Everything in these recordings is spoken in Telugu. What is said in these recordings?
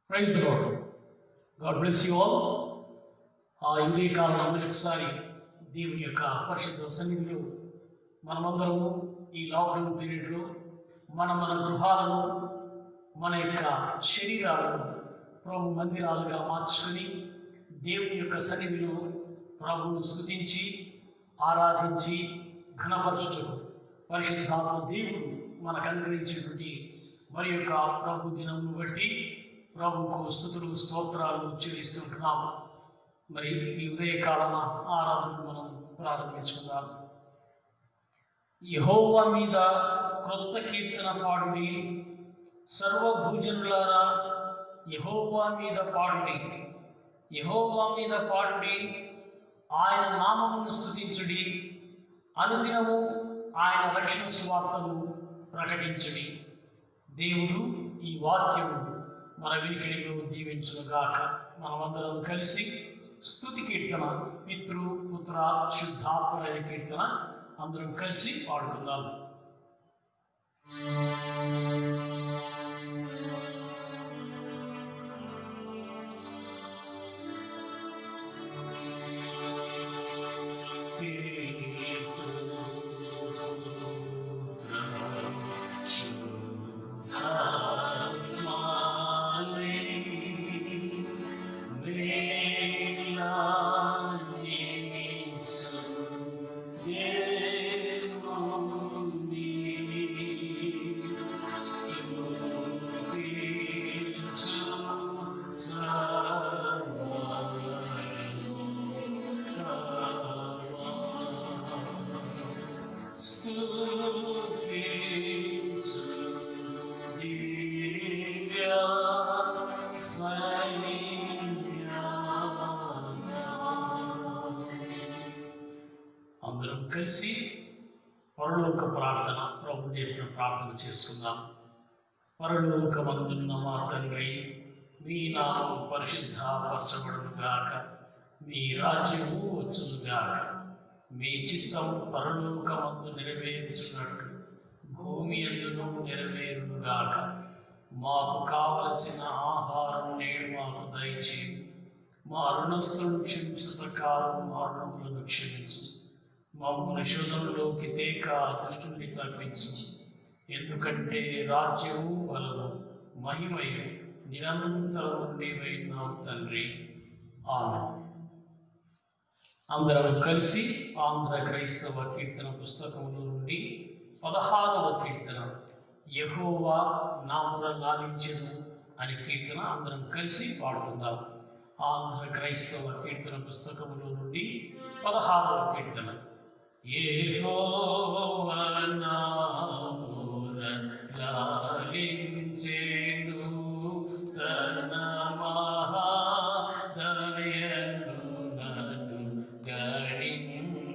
Praise the lord. God bless you all. ఇదే కాలం ఒకసారి దేవుని యొక్క పరిశుద్ధ సన్నిధిలో మనమందరము ఈ లాక్డౌన్ పీరియడ్లో మన గృహాలను, మన యొక్క శరీరాలను ప్రభు మందిరాలుగా మార్చుకుని దేవుని యొక్క సన్నిధిలో ప్రభువును స్తుతించి ఆరాధించి ఘనపరచుటకు పరిశుద్ధాత్మ దేవుడు మనకు అనుగ్రహించినటువంటి మరి యొక్క ప్రభు దినమును బట్టి ప్రభువుకు స్తుతులు స్తోత్రాలు చెల్లిస్తుంటున్నాం. మరి ఈ ఉదయకాలన ఆరాధన మనం ప్రారంభించుకుందాం. యెహోవా మీద క్రొత్త కీర్తన పాడుడి, సర్వభూజనులారా యెహోవా మీద పాడుడి. యెహోవా మీద పాడుడి, ఆయన నామమును స్తుతించుడి, అనుదినము ఆయన రక్షణ సువార్తను ప్రకటించుడి. దేవుడు ఈ వాక్యము మన వినికిడిలో దీవించునుగాక. మనమందరం కలిసి స్తుతి కీర్తన, పితృ పుత్ర శుద్ధాత్మ కీర్తన అందరం కలిసి పాడుకుందాం. అందరం కలిసి పరలోక ప్రార్థన, ప్రభు నేర్పిన ప్రార్థన చేసుకుందాం. పరలోకమందున్న మా తండ్రి, మీ నామం పరిశుద్ధపరచబడునుగాక, మీ రాజ్యము వచ్చునుగాక, మీ చిత్తం పరలోకమందు నెరవేర్చున్నట్టు భూమి యందును నెరవేరునుగాక. మాకు కావలసిన ఆహారం నేడు మాకు దయచేయి, మా రుణస్థులను క్షమించిన ప్రకారం మా రుణములను క్షమించు, మమ్మల్ని శోధనలోకి తేక దుష్టుని తప్పించు. ఎందుకంటే రాజ్యము బలము మహిమయు నిరంతరం నీవైనావు తండ్రి. ఆమేన్. అందరం కలిసి ఆంధ్ర క్రైస్తవ కీర్తన పుస్తకంలో నుండి 16వ కీర్తన, యెహోవా నా మొర లాలించెను అనే కీర్తన అందరం కలిసి పాడుకుందాం. ఆంధ్ర క్రైస్తవ కీర్తన పుస్తకంలో నుండి 16వ కీర్తన. యెహోవా నా మొర లాలించెను, తన మహాదయను నన్ను గణించెను.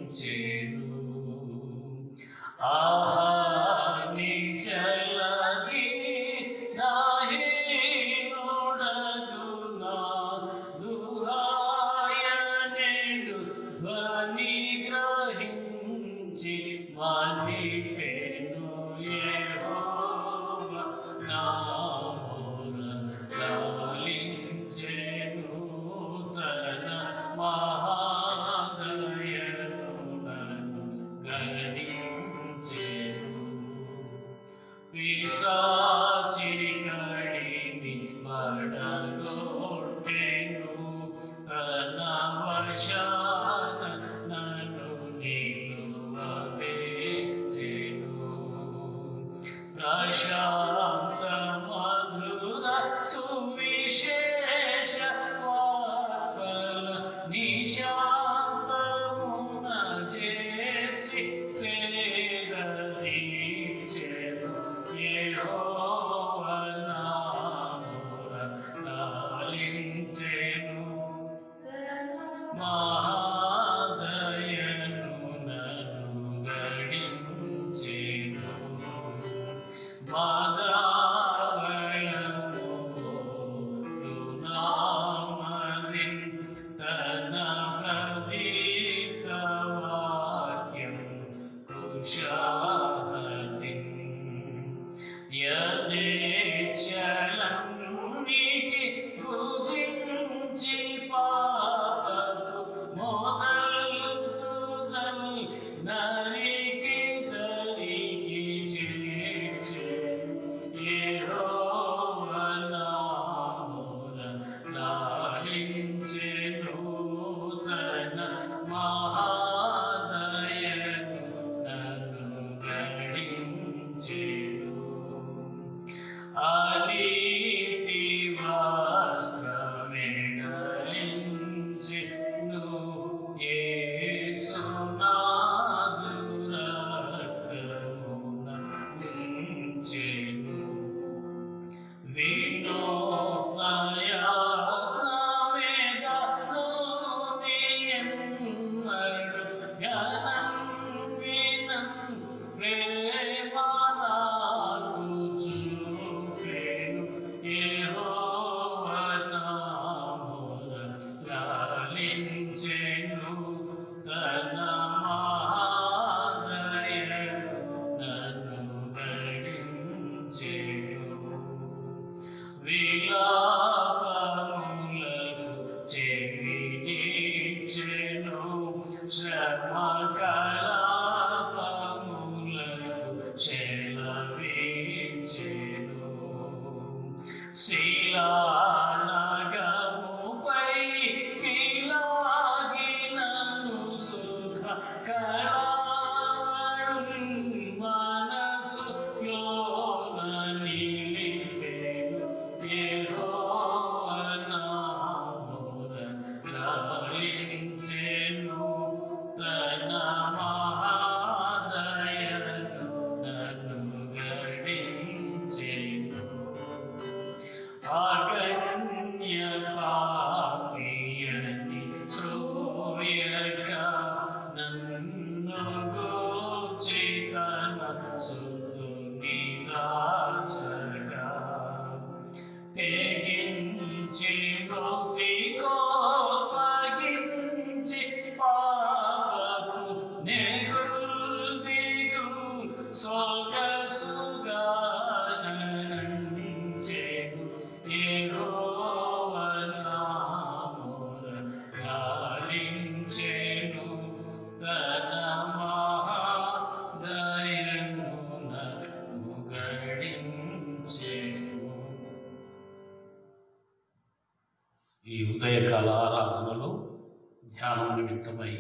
ధ్యానం నిమిత్తమై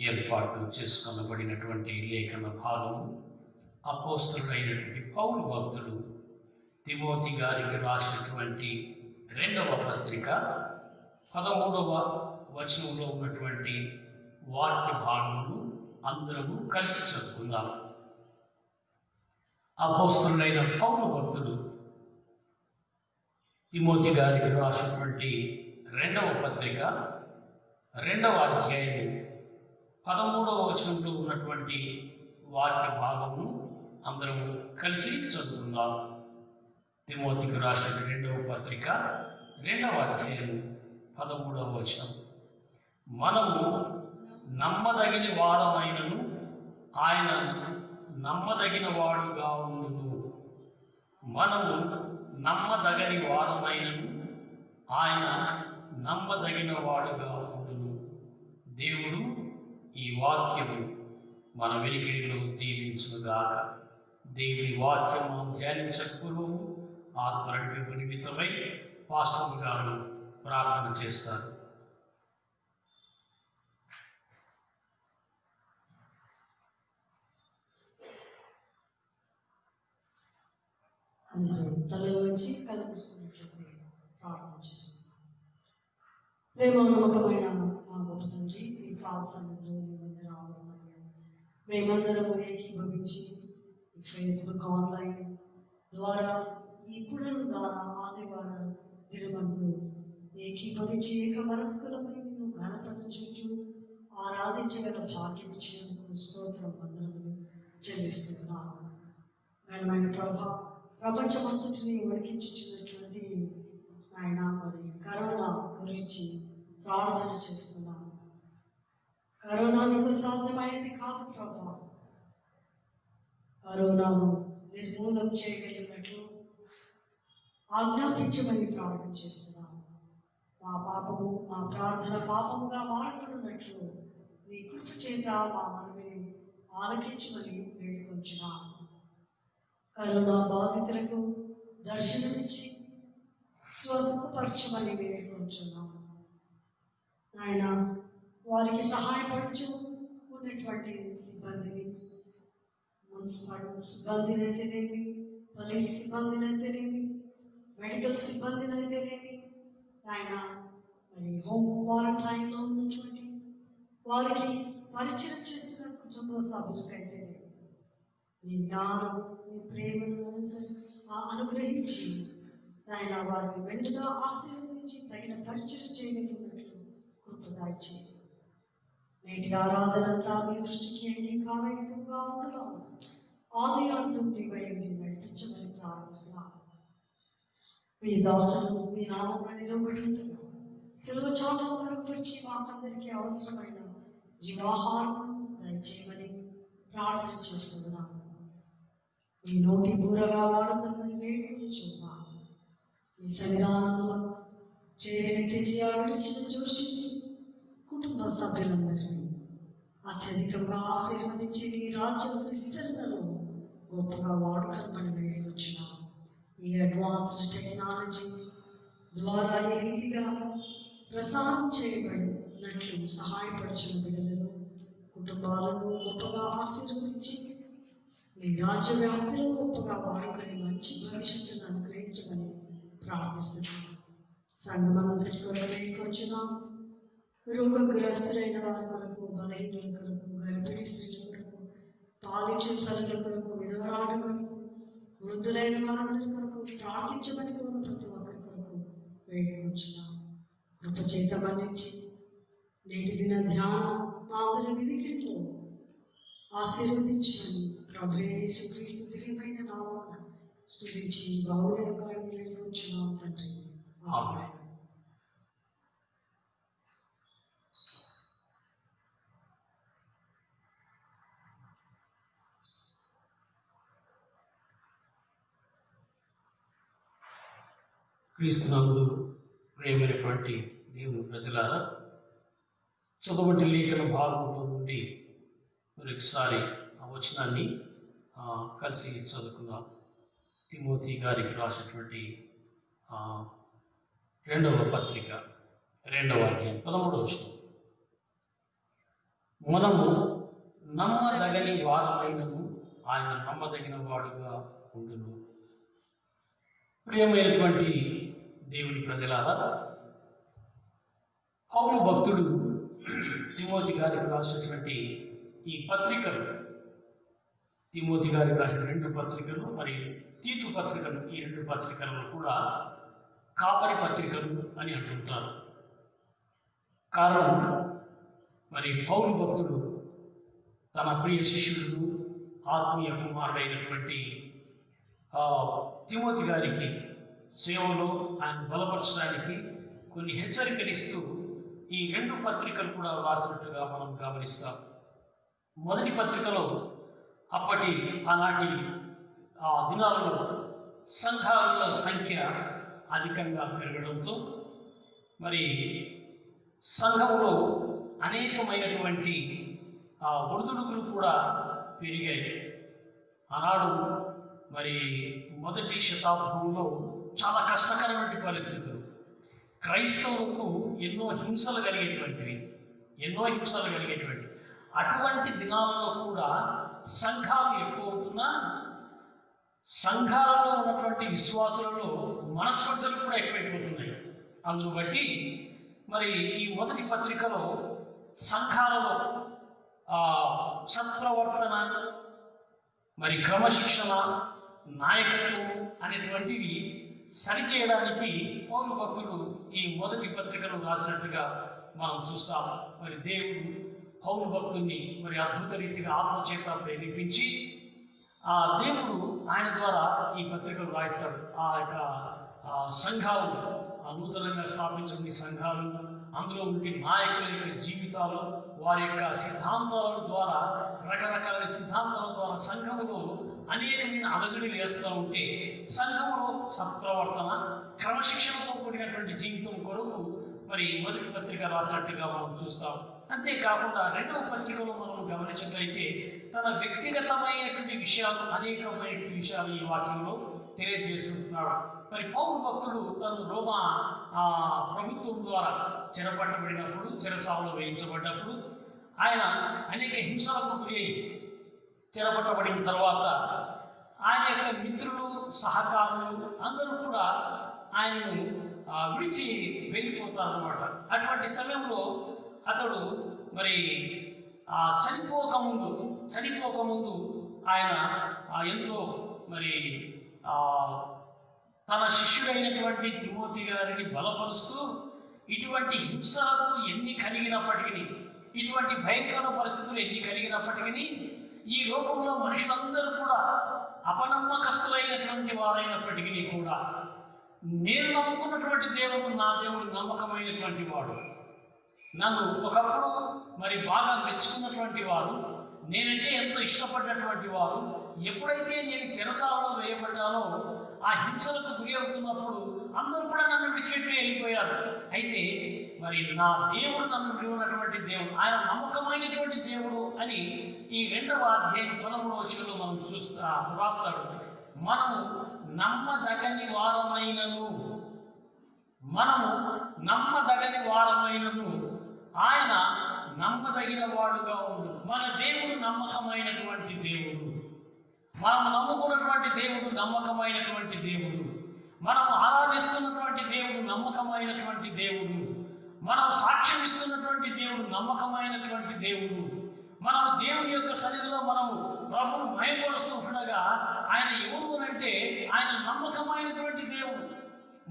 ఏర్పాటు చేసుకొనబడినటువంటి లేఖన భాగము అపోస్తలుడైనటువంటి పౌలు భక్తుడు తిమోతి గారికి రాసినటువంటి 2వ పత్రిక 13వ వచనంలో ఉన్నటువంటి వాక్య భాగమును అందరము కలిసి చదువుకుందాం. అపోస్తలుడైన పౌలు భక్తుడు తిమోతి గారికి రాసినటువంటి 2వ పత్రిక 2వ అధ్యాయం 13వ వచనంలో ఉన్నటువంటి వాక్య భాగమును అందరము కలిసి చదువుకుందాం. తిమోతికి రాసిన 2వ పత్రిక 2వ అధ్యాయం 13వ వచనం. మనము నమ్మదగిన వారమైనను ఆయన నమ్మదగిన వాడుగా ఉండును. మనము నమ్మదగని వారమైనను ఆయన నమ్మదగిన వాడుగా ఉండును. దేవుడు ఈ వాక్యము మన వెలికిడిలో దీవించుగాక. దేవుని వాక్యం మనం ధ్యానించక పూర్వము ఆత్మ నడిపింపు నిమిత్తమై పాస్టర్ గారు ప్రార్థన చేస్తారు. అందరూ తలలో నుంచి కలుపుకున్నట్లయితే ప్రార్థన చేస్తున్నాం. ప్రేమ నమ్మకమైన మా గొప్ప తండ్రి, ఈ ప్రార్థనలో రావడం మేమందరము ఏకీభవించి ఫేస్బుక్ ఆన్లైన్ ద్వారా ఈ కుడలు ద్వారా ఆదివారం దినమందు ఏకీభవించి ఏక మనస్కులపై నువ్వు ఘనపరచుచు ఆరాధించగల భాగ్యం ఇచ్చినందుకు స్తోత్రం వందనములు చెల్లిస్తున్నాను. ఘనమైన ప్రభా, ప్రపంచమంతటిని వణికించుచున్నటువంటి ఆయన మరి కరోనా గురించి ప్రార్థన చేస్తున్నాను. కరోనా నీకు సాధ్యమైనది కాదు ప్రభా. కరోనాను నిర్మూలన చేయగలిగినట్లు ఆజ్ఞాపించమని ప్రార్థన చేస్తున్నాను. మా పాపము మా ప్రార్థన పాపముగా మారకున్నట్లు నీ కృప చేత మా మనవిని ఆలకించమని వేడుకొంచున్నాను. కరోనా బాధితులకు దర్శనమిచ్చి స్వస్థపరచమని వేడుకొంచున్నాము. ఆయన వారికి సహాయపడుచు ఉన్నటువంటి సిబ్బందిని, మున్సిపల్ సిబ్బందినైతేనేమి, పోలీస్ సిబ్బందినైతేనేమి, మెడికల్ సిబ్బందినైతేనేమి, ఆయన మరి హోమ్ క్వారంటైన్లో ఉన్నటువంటి వారికి పరిచయం చేస్తున్న కుటుంబ సభ్యులకైతేనేమి నీ జ్ఞానం, నీ ప్రేమను అనుగ్రహించి ఆయన వారిని మెండుగా ఆశీర్వదించి తగిన పరిచయం చేయగలిగినట్లు కృపదాచి నేటి ఆరాధనంతా మీ దృష్టికి అంగీకారంగా ఉండగా ఆది అంతం నీవైంది నడిపించమని ప్రార్థిస్తున్నాను. మీ దాసులు మీ నామమున నిలబడి ఉండగా సెలవు చాటును కనుపరిచి మాకందరికీ అవసరమైన జీవాహారం దయచేయమని ప్రార్థన చేస్తున్నాను. మీ నోటి బూరగా వాడుకమని వేడుకొనుచున్నాను. మీ సన్నిధానంలో చేరిన కేజీఆర్ విడిచిన జోషి కుటుంబ సభ్యులందరినీ అత్యధికంగా ఆశీర్వదించి నీ రాజ్యం విస్తరణలో గొప్పగా వాడుకమని వేడుకొచ్చున్నాను. ఈ అడ్వాన్స్డ్ టెక్నాలజీ ద్వారా ఏ రీతిగా ప్రసారం చేయబడినట్లు సహాయపడుచున్న బిడ్డలను, కుటుంబాలను గొప్పగా ఆశీర్వదించి నీ రాజ్య వ్యాప్తిలో గొప్పగా వాడుకొని మంచి భవిష్యత్తును అనుగ్రహించమని ప్రార్థిస్తున్నాను. సంఘమంతటి కొరకు వేడుకొచ్చున్నాం. రోగగ్రస్తులైన వారి కొరకు, బలహీనుల కొరకు, గర్భిణీ స్త్రీల కొరకు, పాలిచ్చు తల్లుల కొరకు, విధవరాల కొరకు, వృద్ధులైన వారందరి కొరకు ప్రార్థించమని కోరు ప్రతి ఒక్కరి కొరకు వేడుకొచ్చున్నాం. కృపచేత మన్నించి నేటి దిన ధ్యానం మా అందరి వినికిడిలో ఆశీర్వదించమని ప్రభు యేసుక్రీస్తు దివ్యమైన నామమున స్తుతించి బహుళంగా వేడుకొచ్చున్నాం తండ్రి. ఆమేన్. క్రీస్తునందు ప్రేమైనటువంటి దేవుని ప్రజలారా, చదువుటి లేఖన భాగంలో నుండి మరొకసారి ఆ వచనాన్ని కలిసి చదువుకుందాం. తిమోతి గారికి రాసినటువంటి 2వ పత్రిక 2వ అధ్యాయం 13వ వచనం. మనము నమ్మదగని వారమైనను ఆయన నమ్మదగిన వాడుగా ఉండును. ప్రియమైనటువంటి దేవుని ప్రజలారా, పౌలు భక్తుడు తిమోతి గారికి రాసినటువంటి ఈ పత్రికలు, తిమోతి గారికి రాసిన 2 పత్రికలు మరియు తీతు పత్రికలు, ఈ 2 పత్రికలను కూడా కాపరి పత్రికలు అని అంటుంటారు. కారణం, మరి పౌలు భక్తుడు తన ప్రియ శిష్యుడు, ఆత్మీయ కుమారుడైనటువంటి తిమోతి గారికి సేవలో ఆయన బలపరచడానికి కొన్ని హెచ్చరికలు ఇస్తూ ఈ 2 పత్రికలు కూడా రాసినట్టుగా మనం గమనిస్తాం. మొదటి పత్రికలో ఆనాటి దినాలలో సంఘాల సంఖ్య అధికంగా పెరగడంతో మరి సంఘంలో అనేకమైనటువంటి ఒడిదుడుకులు కూడా పెరిగాయి. ఆనాడు మరి మొదటి శతాబ్దంలో చాలా కష్టకరమైన పరిస్థితులు, క్రైస్తవులకు ఎన్నో హింసలు కలిగేటువంటివి. అటువంటి దినాలలో కూడా సంఘాలు ఎక్కువ అవుతున్నా సంఘాలలో ఉన్నటువంటి విశ్వాసులలో మనస్పర్ధలు కూడా ఎక్కువైపోతున్నాయి. అందును బట్టి మరి ఈ మొదటి పత్రికలో సంఘాలలో సత్ప్రవర్తన, మరి క్రమశిక్షణ, నాయకత్వం అనేటువంటివి సరిచేయడానికి పౌలు భక్తుడు ఈ మొదటి పత్రికను రాసినట్టుగా మనం చూస్తాం. మరి దేవుడు పౌలు భక్తుడిని మరి అద్భుత రీతిగా ఆత్మచేత ప్రేరేపించి దేవుడు ఆయన ద్వారా ఈ పత్రికలు రాయిస్తాడు. సంఘాలు, నూతనంగా స్థాపించిన సంఘాలు, అందులో ఉండే నాయకుల యొక్క జీవితాలు, వారి యొక్క సిద్ధాంతాల ద్వారా, రకరకాల సిద్ధాంతాల ద్వారా సంఘములో అనేకమైన అలజడులు వేస్తూ ఉంటే సంఘములో సత్ప్రవర్తన, క్రమశిక్షణతో కూడినటువంటి జీవితం కొరకు మరి మొదటి పత్రిక రాసినట్టుగా మనం చూస్తాం. అంతేకాకుండా 2వ పత్రికలో మనం గమనించినట్లయితే తన వ్యక్తిగతమైనటువంటి విషయాలు, అనేకమైన విషయాలు ఈ వాక్యంలో తెలియజేస్తున్నాడు. మరి పౌలు భక్తుడు తను రోమా ప్రభుత్వం ద్వారా చెరపట్టబడినప్పుడు, చెరసాలలో వేయించబడ్డప్పుడు ఆయన అనేక హింసలకు గురి చెరపట్టబడిన తర్వాత ఆయన యొక్క మిత్రులు, సహకారులు అందరూ కూడా ఆయనను విడిచి వెళ్ళిపోతారన్నమాట. అటువంటి సమయంలో అతడు మరి చనిపోకముందు ఆయన ఎంతో మరి తన శిష్యుడైనటువంటి తిమోతి గారిని బలపరుస్తూ ఇటువంటి హింసలకు ఎన్ని కలిగినప్పటికీ, ఇటువంటి భయంకర పరిస్థితులు ఎన్ని కలిగినప్పటికీ, ఈ లోకంలో మనుషులందరూ కూడా అపనమ్మకస్తులైనటువంటి వారైనప్పటికీ కూడా నేను నమ్ముకున్నటువంటి దేవుడు, నా దేవుడు నమ్మకమైనటువంటి వాడు, నన్ను ఒకప్పుడు మరి బాగా మెచ్చుకున్నటువంటి వాడు, నేనంటే ఎంతో ఇష్టపడినటువంటి వాడు, ఎప్పుడైతే నేను చెరసాలలో వేయబడ్డానో ఆ హింసలకు గురి అవుతున్నప్పుడు అందరూ కూడా నన్ను విడిచిపెట్టి వెళ్ళిపోయారు. అయితే మరి నా దేవుడు నన్ను విడినటువంటి దేవుడు, ఆయన నమ్మకమైనటువంటి దేవుడు అని ఈ 2వ అధ్యాయం 13వ వచనంలో మనం రాస్తాడు. మనము నమ్మదగని వారమైనను ఆయన నమ్మదగిన వాడుగా ఉండు. మన దేవుడు నమ్మకమైనటువంటి దేవుడు, మనం నమ్ముకున్నటువంటి దేవుడు నమ్మకమైనటువంటి దేవుడు, మనం ఆరాధిస్తున్నటువంటి దేవుడు నమ్మకమైనటువంటి దేవుడు, మనం సాక్ష్యం ఇస్తున్నటువంటి దేవుడు నమ్మకమైనటువంటి దేవుడు. మనం దేవుని యొక్క సన్నిధిలో మనము ప్రభువును మహిమపరుస్తుండగా ఆయన ఎవరు అంటే ఆయన నమ్మకమైనటువంటి దేవుడు.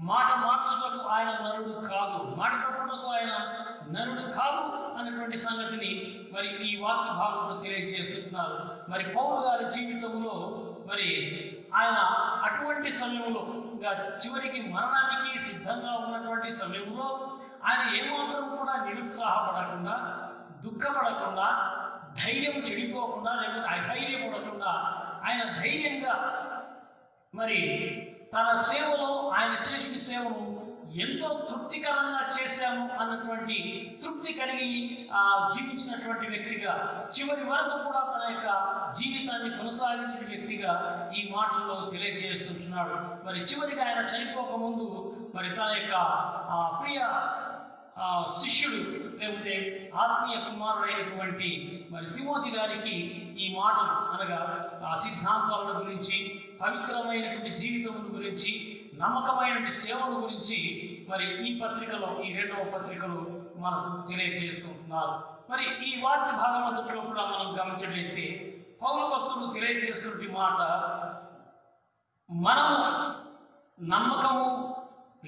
మాట మార్చుటకు ఆయన నరుడు కాదు, మాట తప్పుటకు ఆయన నరుడు కాదు అన్నటువంటి సంగతిని మరి ఈ వాక్య భాగంలో తెలియజేస్తున్నారు. మరి పౌలు గారి జీవితంలో మరి ఆయన అటువంటి సమయంలో, ఇంకా చివరికి మరణానికి సిద్ధంగా ఉన్నటువంటి సమయంలో ఆయన ఏమాత్రం కూడా నిరుత్సాహపడకుండా, దుఃఖపడకుండా, ధైర్యం చెడిపోకుండా, లేకపోతే అధైర్యపడకుండా ఆయన ధైర్యంగా మరి తన సేవలో ఆయన చేసిన సేవను ఎంతో తృప్తికరంగా చేశాము అన్నటువంటి తృప్తి కలిగి జీవించినటువంటి వ్యక్తిగా, చివరి వరకు కూడా తన యొక్క జీవితాన్ని కొనసాగించిన వ్యక్తిగా ఈ మాటల్లో తెలియజేస్తున్నాడు. మరి చివరిగా ఆయన చనిపోకముందు మరి తన యొక్క ప్రియ శిష్యుడు లేకపోతే ఆత్మీయ కుమారుడైనటువంటి మరి తిమోతి గారికి ఈ మాటలు అనగా ఆ సిద్ధాంతాల గురించి, పవిత్రమైనటువంటి జీవితం గురించి, నమ్మకమైనటువంటి సేవల గురించి మరి ఈ పత్రికలో, ఈ 2వ పత్రికలో మనకు తెలియజేస్తుంటున్నారు. మరి ఈ వాక్య భాగం అంతట్లో కూడా మనం గమనించినట్లయితే పౌలు భక్తుడు తెలియజేస్తున్న మాట, మనము నమ్మకము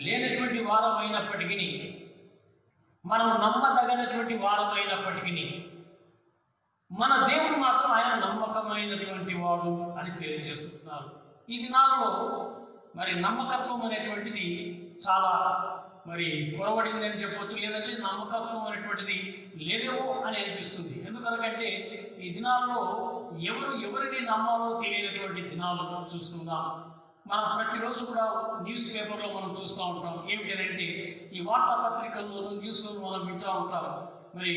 లేనటువంటి వారమైనప్పటికీ, మనం నమ్మదగినటువంటి వారమైనప్పటికీ మన దేవుడు మాత్రం ఆయన నమ్మకమైనటువంటి వాడు అని తెలియజేస్తున్నారు. ఈ దినాల్లో మరి నమ్మకత్వం అనేటువంటిది చాలా మరి కొరవడింది అని చెప్పవచ్చు, లేదంటే నమ్మకత్వం అనేటువంటిది లేదేమో అని అనిపిస్తుంది. ఎందుకనకంటే ఈ దినాల్లో ఎవరిని నమ్మాలో తెలియనటువంటి దినాలు చూస్తున్నాం. మనం ప్రతిరోజు కూడా న్యూస్ పేపర్లో మనం చూస్తూ ఉంటాం. ఏమిటంటే ఈ వార్తాపత్రికల్లోనూ న్యూస్లోనూ మనం వింటూ ఉంటాం. మరి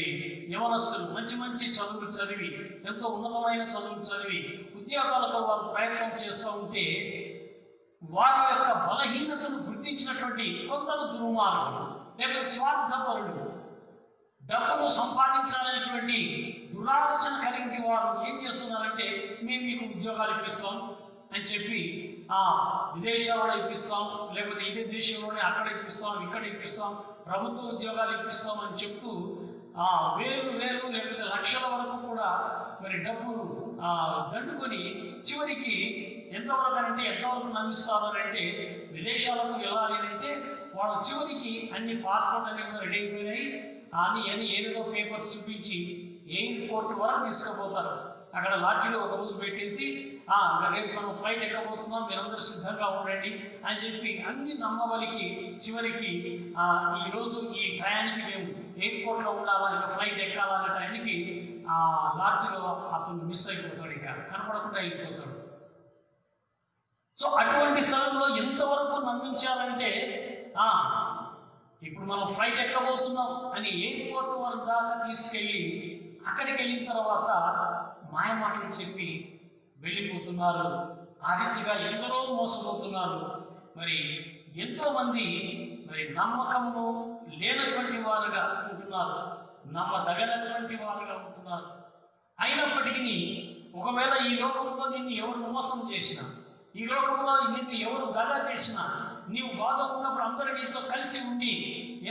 యవనస్తులు మంచి మంచి చదువులు చదివి, ఎంతో ఉన్నతమైన చదువులు చదివి ఉద్యోగాలకు వారు ప్రయత్నం చేస్తూ ఉంటే వారి యొక్క బలహీనతను గుర్తించినటువంటి కొందరు దుర్మార్గులు లేకపోతే స్వార్థపరులు, డబ్బును సంపాదించాలనేటువంటి దురాలోచన కలిగిన వారు ఏం చేస్తున్నారంటే, మేము మీకు ఉద్యోగాలు ఇప్పిస్తాం అని చెప్పి విదేశాల్లో ఇప్పిస్తాం, లేకపోతే ఇదే దేశంలోనే అక్కడ ఇప్పిస్తాం, ఇక్కడ ఇప్పిస్తాం, ప్రభుత్వ ఉద్యోగాలు ఇప్పిస్తాం అని చెప్తూ వేలు లేకపోతే లక్షల వరకు కూడా మరి డబ్బు దండుకొని చివరికి ఎంతవరకు నమ్మిస్తారు అంటే, విదేశాలకు వెళ్ళాలి అంటే వాళ్ళు చివరికి అన్ని పాస్పోర్ట్ అన్ని కూడా రెడీ అయిపోయినాయి అని ఏదో పేపర్స్ చూపించి ఎయిర్పోర్ట్ వరకు తీసుకుపోతారు. అక్కడ లాడ్జిలో ఒక రోజు పెట్టేసి రేపు మనం ఫ్లైట్ ఎక్కబోతున్నాం, మీరందరూ సిద్ధంగా ఉండండి అని చెప్పి అన్ని నమ్మవలికి చివరికి ఈరోజు ఈ టయానికి మేము ఎయిర్పోర్ట్లో ఉండాలా, ఇంకా ఫ్లైట్ ఎక్కాలా అనే టయానికి లాడ్జిలో అతను మిస్ అయిపోతాడు, ఇంకా కనపడకుండా వెళ్ళిపోతాడు. సో అటువంటి సమయంలో ఎంతవరకు నమ్మించాలంటే, ఇప్పుడు మనం ఫ్లైట్ ఎక్కబోతున్నాం అని ఎయిర్పోర్ట్ వరకు దాకా తీసుకెళ్ళి అక్కడికి వెళ్ళిన తర్వాత మాయ మాటలు చెప్పి వెళ్ళిపోతున్నారు. ఆ రీతిగా ఎందరో మోసపోతున్నారు. మరి ఎంతోమంది మరి నమ్మకము లేనటువంటి వారుగా ఉంటున్నారు, నమ్మదగనటువంటి వారుగా ఉంటున్నారు. అయినప్పటికీ ఒకవేళ ఈ లోకంలో నిన్ను ఎవరు మోసం చేసినా, ఈ లోకంలో నిన్ను ఎవరు దగా చేసినా, నీవు బాగా ఉన్నప్పుడు అందరూ నీతో కలిసి ఉండి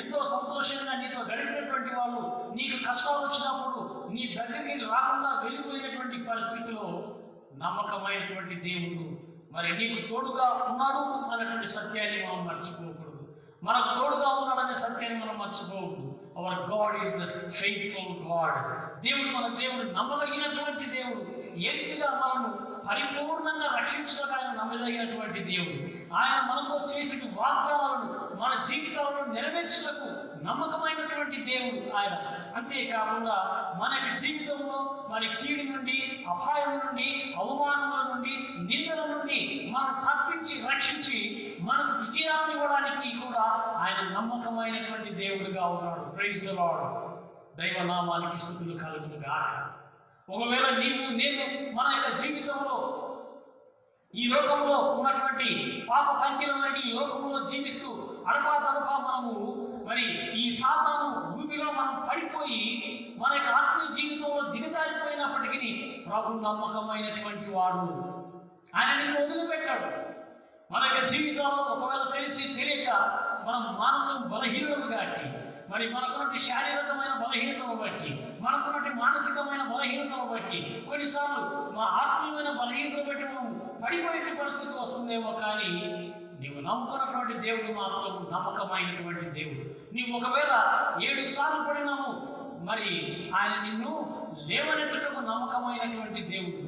ఎంతో సంతోషంగా నీతో గడిపినటువంటి వాళ్ళు నీకు కష్టాలు వచ్చినప్పుడు నీ దగ్గరికి రాకుండా వెళ్ళిపోయినటువంటి పరిస్థితిలో నమ్మకమైనటువంటి దేవుడు మరి నీకు తోడుగా ఉన్నాడు అన్నటువంటి సత్యాన్ని మనం మర్చిపోకూడదు. మనకు తోడుగా ఉన్నాడనే సత్యాన్ని మనం మర్చిపోకూడదు. Hour God is faithful God. మన దేవుడు నమ్మదగినటువంటి దేవుడు. ఏ రీతిగా మనము పరిపూర్ణంగా రక్షించడానికి ఆయన నమ్మదగినటువంటి దేవుడు. ఆయన మనతో చేసిన వాగ్దానాలను మన జీవితాలను నెరవేర్చుటకు నమ్మకమైనటువంటి దేవుడు ఆయన. అంతేకాకుండా మనకి జీవితంలో మన కీడు నుండి, అపాయం నుండి, అవమానముల నుండి, నిందల నుండి మనం తప్పించి రక్షించి మనకు విజయాన్ని ఇవ్వడానికి కూడా ఆయన నమ్మకమైనటువంటి దేవుడుగా ఉన్నాడు. Praise the lord. దైవనామానికి స్తుతులు కలుగును గాక. ఒకవేళ నేను మన యొక్క జీవితంలో ఈ లోకంలో ఉన్నటువంటి పాప పంకిలమైన ఈ లోకంలో జీవిస్తూ అడపా మనము మరి ఈ సాతాను భూమిలో మనం పడిపోయి మన యొక్క ఆత్మీయ జీవితంలో దిగజారిపోయినప్పటికీ ప్రభు నమ్మకమైనటువంటి వాడు. ఆయన నిన్ను వదిలిపెట్టాడు. మన యొక్క జీవితంలో ఒకవేళ తెలియక మనం మానవులు బలహీనతను బట్టి, మరి మనకున్నటువంటి శారీరకమైన బలహీనతను బట్టి, మనకున్నటువంటి మానసికమైన బలహీనతను బట్టి, కొన్నిసార్లు మా ఆత్మీయమైన బలహీనతను బట్టి మనం పడిపోయే పరిస్థితి వస్తుందేమో, కానీ నీవు నమ్ముకున్నటువంటి దేవుడు మాత్రం నమ్మకమైనటువంటి దేవుడు. నీవు ఒకవేళ 7 సార్లు పడినాము, మరి ఆయన నిన్ను లేవనెత్తటకు నమ్మకమైనటువంటి దేవుడు.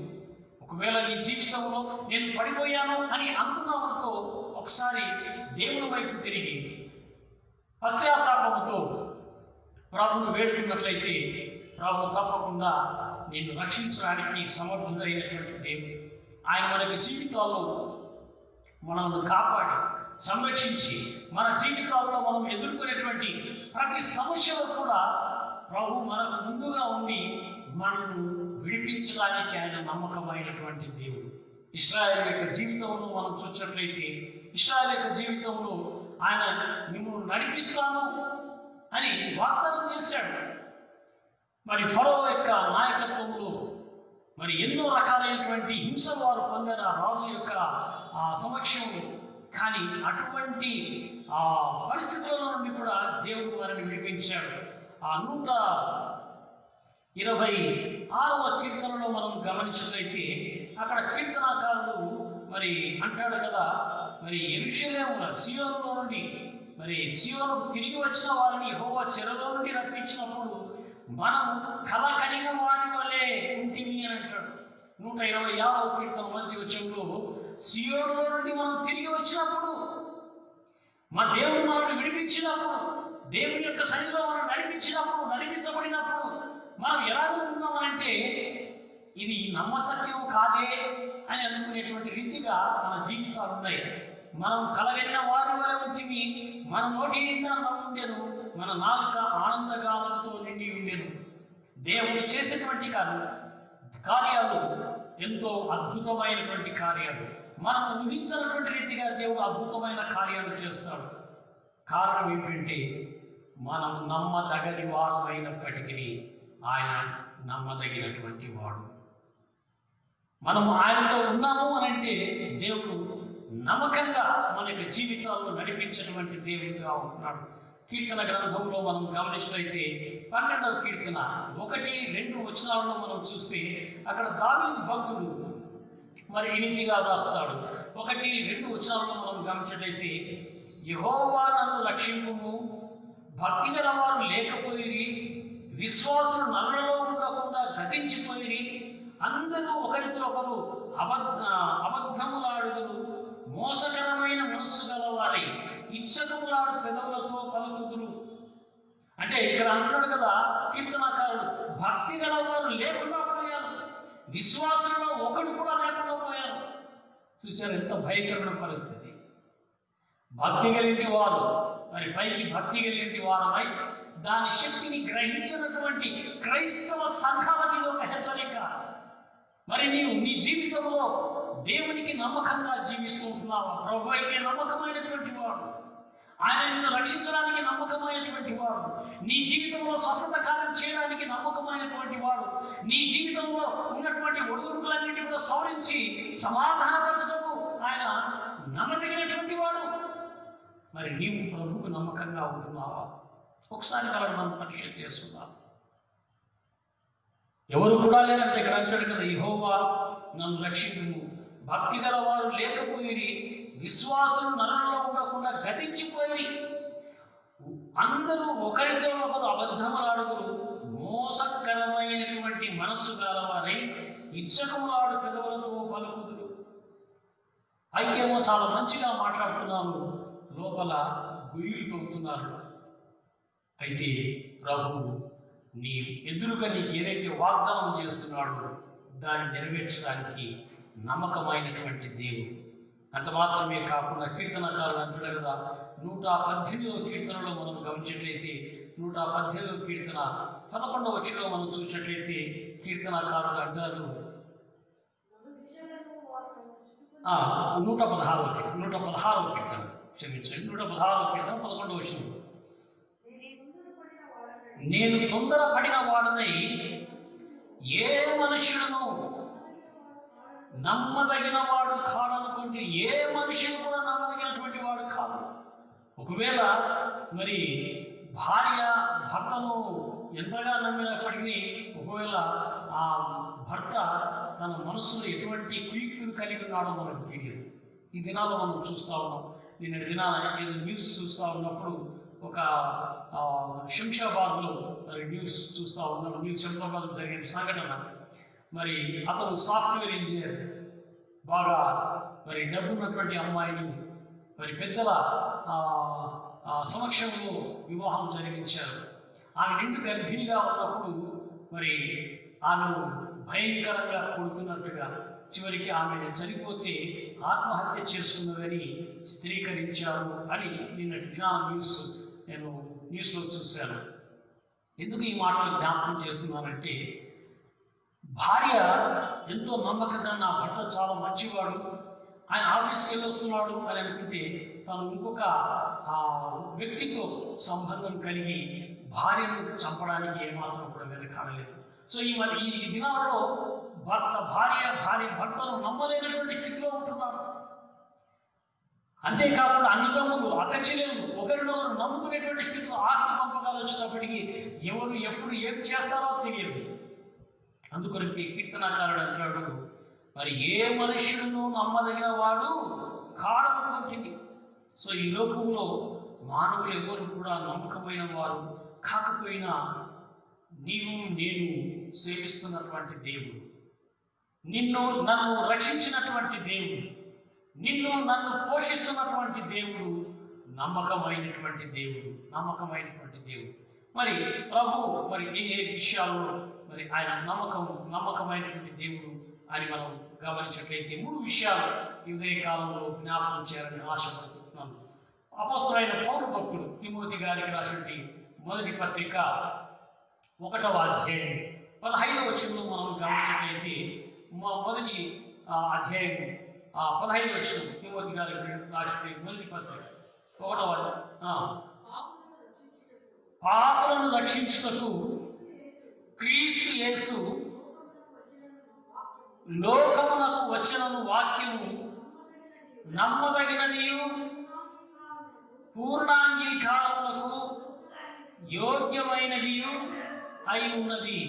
ఒకవేళ నీ జీవితంలో నేను పడిపోయాను అని అనుకున్నామనుకో, ఒకసారి దేవుని వైపు తిరిగి పశ్చాత్తాపంతో ప్రభువును వేడుకున్నట్లయితే ప్రభు తప్పకుండా నిన్ను రక్షించడానికి సమర్థుడైనటువంటి దేవుడు. ఆయన మన జీవితాల్లో మనల్ని కాపాడి సంరక్షించి మన జీవితాల్లో మనం ఎదుర్కొనేటువంటి ప్రతి సమస్యలో కూడా ప్రభు మనకు ముందుగా ఉండి మనల్ని విడిపించడానికి ఆయన నమ్మకమైనటువంటి దేవుడు. ఇశ్రాయేలు యొక్క జీవితంలో మనం చూసినట్లయితే, ఇశ్రాయేలు యొక్క జీవితంలో ఆయన మిమ్మల్ని నడిపిస్తాను అని వాగ్దానం చేశాడు. మరి ఫరో యొక్క నాయకత్వంలో మరి ఎన్నో రకాలైనటువంటి హింసలు వారు పొందారు ఆ రాజు యొక్క సమక్షంలో. కానీ అటువంటి పరిస్థితులలో నుండి కూడా దేవుడు వారిని విడిపించాడు. ఆ 126వ కీర్తనలో మనం గమనించినట్లయితే అక్కడ కీర్తనాకారుడు మరి అంటాడు కదా, మరి యెరూషలేములో సీయోనులో నుండి మరి సీయోనుకు తిరిగి వచ్చిన వారిని యెహోవా చెరలో నుండి రప్పించినప్పుడు మనం కల కలిగిన వారి వలె ఉంటిమి అని అంటాడు. 126వ కీర్తన మొదటి వచనంలో సీయోనులో నుండి మనం తిరిగి వచ్చినప్పుడు, మా దేవుడు మనల్ని విడిపించినప్పుడు, దేవుని యొక్క సన్నిధిలో మనం నడిపించబడినప్పుడు మనం ఎలాగో ఉన్నామనంటే ఇది నమ్మసత్యం కాదే అని అనుకునేటువంటి రీతిగా మన జీవితాలు ఉన్నాయి. మనం కలగలిగిన వారి వలె ఉంటిమి, మన నోటి నిండా నవ్వుండెను, మన నాలుక ఆనందగాలతో నిండి ఉండెను. దేవుడు చేసేటువంటి కార్యాలు ఎంతో అద్భుతమైనటువంటి కార్యాలు. మనం ఊహించినటువంటి రీతిగా దేవుడు అద్భుతమైన కార్యాలు చేస్తాడు. కారణం ఏంటంటే మనం నమ్మదగని వారమైనప్పటికీ ఆయన నమ్మదగినటువంటి వాడు. మనము ఆయనతో ఉన్నాము అని అంటే దేవుడు నమ్మకంగా మన యొక్క జీవితాల్లో నడిపించినటువంటి దేవుడిగా ఉంటున్నాడు. కీర్తన గ్రంథంలో మనం గమనించినట్లయితే 12వ కీర్తన 1-2 వచనాలలో మనం చూస్తే అక్కడ దావీదు భక్తుడు మరి ఈ రీతిగా రాస్తాడు. 1-2 వచనాలలో మనం గమనించినట్లయితే యెహోవా నన్ను రక్షింపుము, భక్తి గల వారు లేకపోయిరి, విశ్వాసులు నరులలో ఉండకుండా గతించిపోయిరి, అందరూ ఒకరితో ఒకరు అబద్ధములాడుదురు, మోసకరమైన మనస్సు గలవారై ఇచ్చకములాడు పెదవులతో పలుకుదురు. అంటే ఇక్కడ అంటున్నాడు కదా కీర్తనాకారుడు, భక్తి గలవారు లేకుండా పోయారు, విశ్వాసులలో ఒకడు కూడా లేకుండా పోయారు. చూశారు ఎంత భయంకరమైన పరిస్థితి. భక్తి కలిగిన వారు మరి పైకి భక్తి కలిగిన వారమై దాని శక్తిని గ్రహించినటువంటి క్రైస్తవ సంఘాలకి ఒక హెచ్చరిక. మరి నీవు నీ జీవితంలో దేవునికి నమ్మకంగా జీవిస్తుంటున్నావా? ప్రభు అయితే నమ్మకమైనటువంటి వాడు, ఆయన నిన్ను రక్షించడానికి నమ్మకమైనటువంటి వాడు, నీ జీవితంలో స్వస్థత కార్యం చేయడానికి నమ్మకమైనటువంటి వాడు, నీ జీవితంలో ఉన్నటువంటి ఒడుగుడుకులన్నింటి కూడా సవరించి సమాధానపరచడము ఆయన నమ్మదగినటువంటి వాడు. మరి నీవు ప్రభువుకు నమ్మకంగా ఉంటున్నావా? ఒకసారి కాబట్టి మనం పరిశీలన చేసుకుందాం. ఎవరు కూడా లేనంటే ఇక్కడ అంటాడు కదా, యెహోవా నన్ను రక్షించుము, భక్తి గల వారు లేకపోయి, విశ్వాసం నరులలో ఉండకుండా గతించిపోయి, అందరూ ఒకరితో ఒకరు అబద్ధములాడుదురు, మోసకరమైనటువంటి మనస్సు గలవారై ఇచ్చకములాడు పెదవులతో పలుకుదురు. అయికేమో చాలా మంచిగా మాట్లాడుతున్నారు, లోపల గుయ్యులు తోగుతున్నారు. అయితే ప్రభువు నీ ఎదురుగా నీకు ఏదైతే వాగ్దానం చేస్తున్నాడో దాన్ని నెరవేర్చడానికి నమ్మకమైనటువంటి దేవుడు. అంత మాత్రమే కాకుండా కీర్తనకారుడు అంటాడు కదా, 118వ కీర్తనలో మనం గమనించినట్లయితే 118వ కీర్తన 11వ వచనంలో మనం చూసినట్లయితే కీర్తనకారుడు అంటారు, 116వ కీర్తన క్షమించండి, 116వ కీర్తన 11వ వచనం, నేను తొందరపడిన వాడనై ఏ మనుష్యుడును నమ్మదగిన వాడు కాడనుకోండి. ఏ మనుషుడు కూడా నమ్మదగినటువంటి వాడు కాదు. ఒకవేళ మరి భార్య భర్తను ఎంతగా నమ్మినప్పటికీ ఒకవేళ ఆ భర్త తన మనసులో ఎటువంటి కుయుక్తులు కలిగి ఉన్నాడో మనకు తెలియదు. ఈ దినాల్లో మనం చూస్తూ ఉన్నాం. నేను దినాల ఏదో న్యూస్ చూస్తూ ఉన్నప్పుడు ఒక శంషాబాద్లో మరి న్యూస్ చూస్తూ ఉన్నాం. శంషాబాద్లో జరిగిన సంఘటన. మరి అతను సాఫ్ట్వేర్ ఇంజనీర్, బాగా మరి డబ్బున్నటువంటి అమ్మాయిని మరి పెద్దల సమక్షంలో వివాహం జరిగించారు. ఆమె నిండు గర్భిణిగా ఉన్నప్పుడు మరి ఆమెను భయంకరంగా కొడుతున్నట్టుగా చివరికి ఆమె చనిపోతే ఆత్మహత్య చేసుకున్నదని చిత్రీకరించారు అని నిన్నటి దినాల నేను న్యూస్లో చూశాను. ఎందుకు ఈ మాటలు జ్ఞాపకం చేస్తున్నానంటే, భార్య ఎంతో నమ్మకంగా నా భర్త చాలా మంచివాడు, ఆయన ఆఫీస్కి వెళ్ళి వస్తున్నాడు అని అనుకుంటే తను ఇంకొక వ్యక్తితో సంబంధం కలిగి భార్యను చంపడానికి ఏమాత్రం కూడా వెనకాడలేదు. సో ఈ దినాల్లో భార్య భర్తను నమ్మలేనటువంటి స్థితిలో ఉంటున్నారు. అంతేకాకుండా అన్నదమ్ములు అక్క చెల్లెలు ఒకరినొకరు నమ్ముకునేటువంటి స్థితిలో ఆస్తి పంపకాలు వచ్చేటప్పటికి ఎవరు ఎప్పుడు ఏం చేస్తారో తెలియదు. అందుకొరకు కీర్తనాకారుడు అంటాడు, మరి ఏ మనుష్యుడును నమ్మదగిన వాడు కాడనుకుంటుంది. సో ఈ లోకంలో మానవులు ఎవరు కూడా నమ్మకమైన వారు కాకపోయినా నీవు నేను సేవిస్తున్నటువంటి దేవుడు, నన్ను రక్షించినటువంటి దేవుడు, నన్ను పోషిస్తున్నటువంటి దేవుడు నమ్మకమైనటువంటి దేవుడు. మరి ప్రభు మరి ఏ విషయాల్లో మరి ఆయన నమ్మకమైనటువంటి దేవుడు అని మనం గమనించట్లయితే 3 విషయాలు ఈ ఉదయ కాలంలో జ్ఞాపకం చేయాలని ఆశపడుతున్నాను. అపోస్తలుడైన పౌలు భక్తుడు తిమోతి గారికి రాసినటువంటి మొదటి పత్రిక 1వ అధ్యాయం 15వ వచనంలో మనం గమనించట్లయితే మొదటి అధ్యాయం 15వ వచనం తిమోతి గారికి రాసినటువంటి మొదటి పత్రిక 1వ పాపులను రక్షించుటకు క్రీస్తు యేసు లోకమునకు వచ్చినను వాక్యము నమ్మదగినదియు పూర్ణాంగీకారములకు యోగ్యమైనదియు అయి ఉన్నది.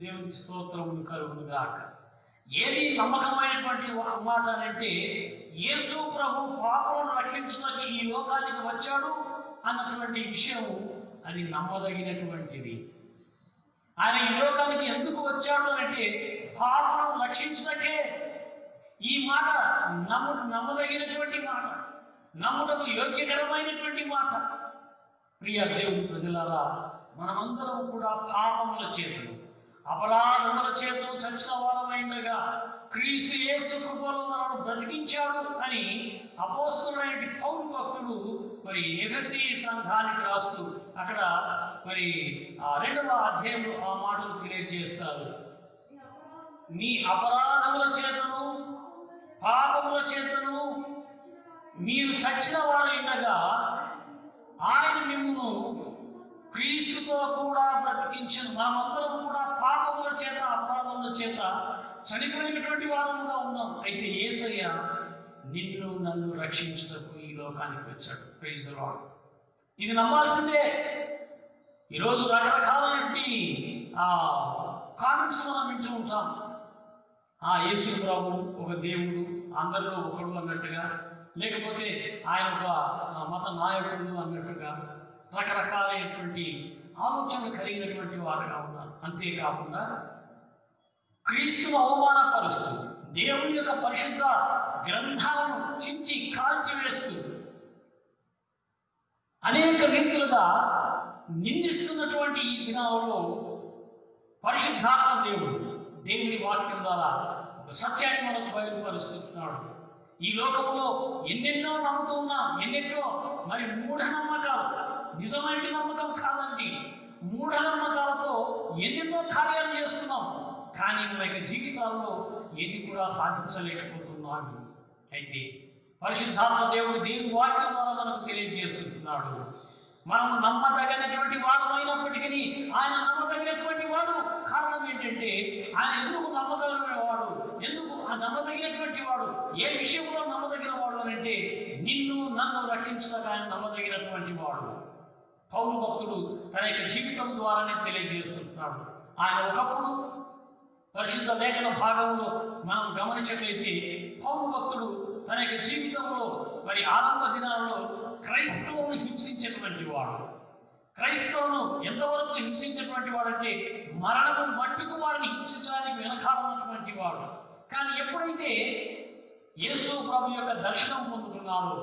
దేవునికి స్తోత్రములు కలుగునుగాక. ఏది నమ్మకమైనటువంటి మాట అంటే యేసు ప్రభు పాపలను రక్షించడానికి ఈ లోకానికి వచ్చాడు అన్నటువంటి విషయము అది నమ్మదగినటువంటిది. ఆయన ఈ లోకానికి ఎందుకు వచ్చాడు అంటే పాపను రక్షించడానికే. ఈ మాట నమ్మదగినటువంటి మాట, నమ్ముటకు యోగ్యకరమైనటువంటి మాట. ప్రియ దేవుని ప్రజలారా, మనమందరం కూడా పాపముల చేతులు అపరాధముల చేతులు చచ్చిన వారమైనగా క్రీస్తు యేసు కృపలో మనను బ్రతికించాడు అని అపోస్తలుడైన పౌలు భక్తుడు మరి ఎఫెసీ సంఘానికి రాస్తూ అక్కడ మరి 2వ అధ్యాయంలో ఆ మాటలు తెలియజేస్తారు. మీ అపరాధముల చేతను పాపముల చేతను మీరు చచ్చిన వారైనగా ఆయన మిమ్మును క్రీస్తుతో కూడా బ్రతికించను. మనమందరం కూడా పాపముల చేత అపరాధముల చేత చనిపోయినటువంటి వారముగా ఉన్నాం. అయితే యేసయ్య నన్ను రక్షించుటకు ఈ లోకానికి వచ్చాడు. Praise the lord. ఇది నమ్మాల్సిందే. ఈరోజు రకరకాలైనటువంటి కామెంట్స్ మనం వింటూ ఉంటాం. యేసు ప్రభు ఒక దేవుడు, అందరిలో ఒకడు అన్నట్టుగా, లేకపోతే ఆయన ఒక మత నాయకుడు అన్నట్టుగా రకరకాలైనటువంటి ఆలోచనలు కలిగినటువంటి వారుగా ఉన్నారు. అంతేకాకుండా క్రీస్తును అవమానపరుస్తూ దేవుని యొక్క పరిశుద్ధ గ్రంథాలను చించి కాల్చివేస్తూ అనేక రీతులుగా నిందిస్తున్నటువంటి ఈ దినాలలో పరిశుద్ధాత్మ దేవుని వాక్యం ద్వారా ఒక సత్యాన్ని మనకు బయలుపరుస్తున్నాడు. ఈ లోకంలో ఎన్నెన్నో నమ్ముతున్నాం, ఎన్నెన్నో మరి మూఢనమ్మకాలు, నిజమైన నమ్మకం కాదండి, మూఢనమ్మకాలతో ఎన్నెన్నో కార్యాలు చేస్తున్నాం. కానీ మన యొక్క జీవితాల్లో ఏది కూడా సాధించలేకపోతున్నాము. అయితే పరిశుద్ధాత్మ దేవుని వాక్యం ద్వారా మనకు తెలియజేస్తున్నాడు. మనం నమ్మదగినటువంటి వాడు అయినప్పటికీ ఆయన నమ్మదగినటువంటి వాడు. కారణం ఏంటంటే ఆయన ఎందుకు నమ్మదగినవాడు, ఎందుకు నమ్మదగినటువంటి వాడు, ఏ విషయంలో నమ్మదగిన వాడు అని అంటే నన్ను రక్షించడానికి ఆయన నమ్మదగినటువంటి వాడు. పౌలు భక్తుడు తన యొక్క జీవితం ద్వారానే తెలియజేస్తున్నాడు. ఆయన ఒకప్పుడు పరిశుద్ధ లేఖన భాగంలో మనం గమనించట్లయితే పౌలు భక్తుడు తన యొక్క జీవితంలో మరి ఆరంభ దినాలలో క్రైస్తవులను హింసించేటువంటి వాడు. క్రైస్తవులను ఎంతవరకు హింసించేటువంటి వాడంటే మరణము మట్టుకు వారిని హింసించడానికి వెనకాలన్నటువంటి వాడు. కానీ ఎప్పుడైతే యేసు ప్రభు యొక్క దర్శనం పొందుకున్నాడో,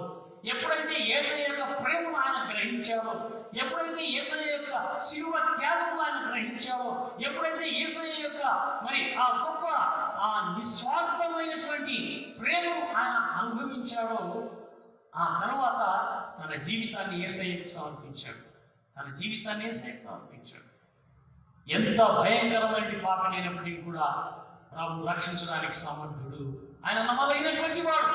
ఎప్పుడైతే యేసయ్య యొక్క ప్రేమను ఆయన గ్రహించాడో, ఎప్పుడైతే యేసయ్య యొక్క శిలువ త్యాగం ఆయన గ్రహించాడో, ఎప్పుడైతే యేసయ్య యొక్క మరి ఆ గొప్ప నిస్వార్థమైనటువంటి ప్రేమను ఆయన అనుభవించాడో, ఆ తర్వాత తన జీవితాన్ని యేసయ్యకు సమర్పించాడు. ఎంత భయంకరమైన పాపనైనప్పటికీ కూడా ప్రభు రక్షించడానికి సమర్థుడు. ఆయన నమ్మదగినటువంటి వాడు.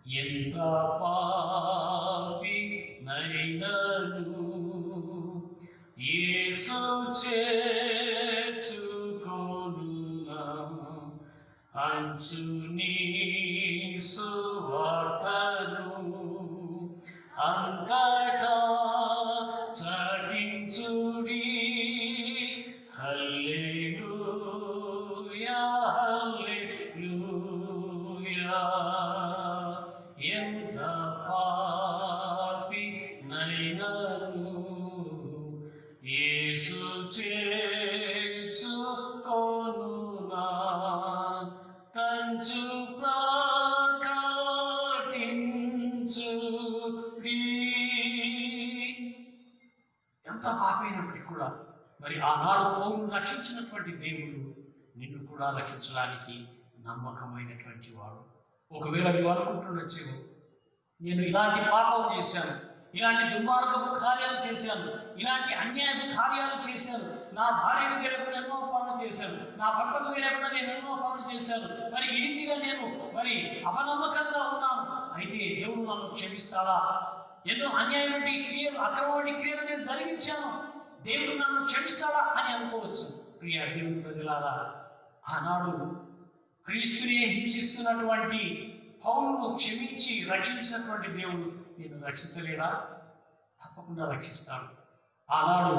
ఎంత పాపి నైనను యేసు చేర్చుకొనునా అంచుని సువార్తను అంతటా చాటించుడి. హల్లెలూయా హల్లెలూయా. ఎంత పాపి నైనను యేసు చేర్చుకొనునా కంచు ప్రకటించుడి. ఎంత పాపైనప్పటికీ కూడా మరి ఆనాడు పౌరును రక్షించినటువంటి దేవుడు నిన్ను కూడా రక్షించడానికి నమ్మకమైనటువంటి వాడు. ఒకవేళ నువ్వు అనుకుంటుండొచ్చు, నేను ఇలాంటి పాపం చేశాను, ఇలాంటి దుర్మార్గపు కార్యాలు చేశాను, ఇలాంటి అన్యాయపు కార్యాలు చేశాను, నా భార్యకు తెలియకుండా ఎన్నో పనులు చేశాను, నా భర్తకు తెలియకుండా నేను ఎన్నో పనులు చేశాను, మరి ఈ రీతిగా నేను మరి అపనమ్మకంగా ఉన్నాను, అయితే దేవుడు నన్ను క్షమిస్తాడా? ఎన్నో అన్యాయమైన క్రియలు, అక్రమమైన క్రియలు నేను జరిగించాను, దేవుడు నన్ను క్షమిస్తాడా అని అనుకోవచ్చు. ప్రియ దేవుని ప్రజలారా, ఆనాడు క్రీస్తుని హింసిస్తున్నటువంటి పౌలును క్షమించి రక్షించినటువంటి దేవుడు నేను రక్షించలేడా? తప్పకుండా రక్షిస్తాడు. ఆనాడు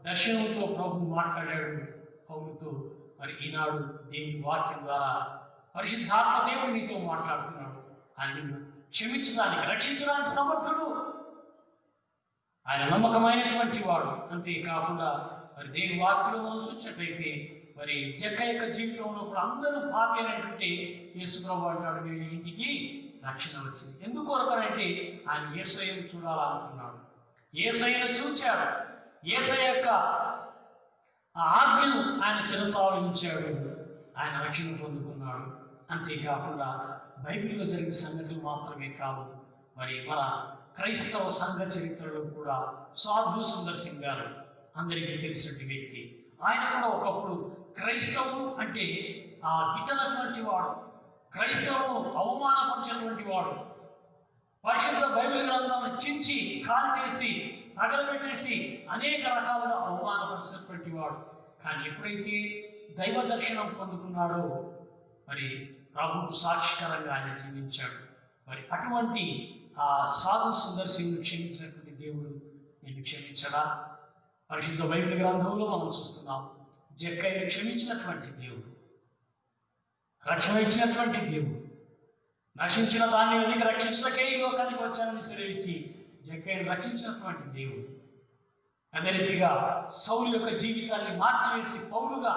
దర్శనంతో ప్రభు మాట్లాడాడు పౌలుతో. మరి ఈనాడు దేవుని వాక్యం ద్వారా పరిశుద్ధాత్మ దేవుడు నీతో మాట్లాడుతున్నాడు. ఆయన నిన్ను క్షమించడానికి, రక్షించడానికి సమర్థుడు. ఆయన నమ్మకమైనటువంటి వాడు. అంతేకాకుండా మరి దేవుని వాక్యంలో మనం చూసినట్లయితే మరి జక్క యొక్క జీవితంలో కూడా అందరూ పాపి అనేటువంటి యేసుప్రభు అంటాడు, వీళ్ళ ఇంటికి రక్షణ వచ్చింది. ఎందుకొరకనంటే ఆయన యేసయ్యను చూడాలనుకున్నాడు. యేసయ్యను చూచాడు, యేసయ్య యొక్క ఆజ్ఞను ఆయన శిరసావహించాడు, ఆయన రక్షణ పొందుకున్నాడు. అంతేకాకుండా బైబిల్లో జరిగిన సంగతులు మాత్రమే కావు, మరి మన క్రైస్తవ సంఘ చరిత్రలో కూడా సాధు సుందర్ సింగ్ గారు అందరికీ తెలిసినటువంటి వ్యక్తి. ఆయన కూడా ఒకప్పుడు క్రైస్తవులు అంటే గిట్టనటువంటి వాడు, క్రైస్తవులు అవమానపరిచినటువంటి వాడు, పరిశుద్ధ బైబిల్ గ్రంథాలను చించి కాల్ చేసి తగలబెట్టేసి అనేక రకాలుగా అవమానపరిచినటువంటి వాడు. కానీ ఎప్పుడైతే దైవ దర్శనం పొందుకున్నాడో మరి ప్రభువుకు సాక్షికరంగా ఆయన జీవించాడు. మరి అటువంటి ఆ సాధు సుందర్ సింగ్ క్షమించినటువంటి దేవుడు నిన్ను క్షమించడా? పరిశుద్ధ బైబిల్ గ్రంథంలో మనం చూస్తున్నాం, జక్కయ్యను క్షమించినటువంటి దేవుడు, రక్షణ ఇచ్చినటువంటి దేవుడు, నశించిన దాన్ని వెనక రక్షించడానికే ఈ లోకానికి వచ్చానని సెలవిచ్చి జక్కయ్యను రక్షించినటువంటి దేవుడు. అదే రీతిగా సౌలు యొక్క జీవితాన్ని మార్చివేసి పౌలుగా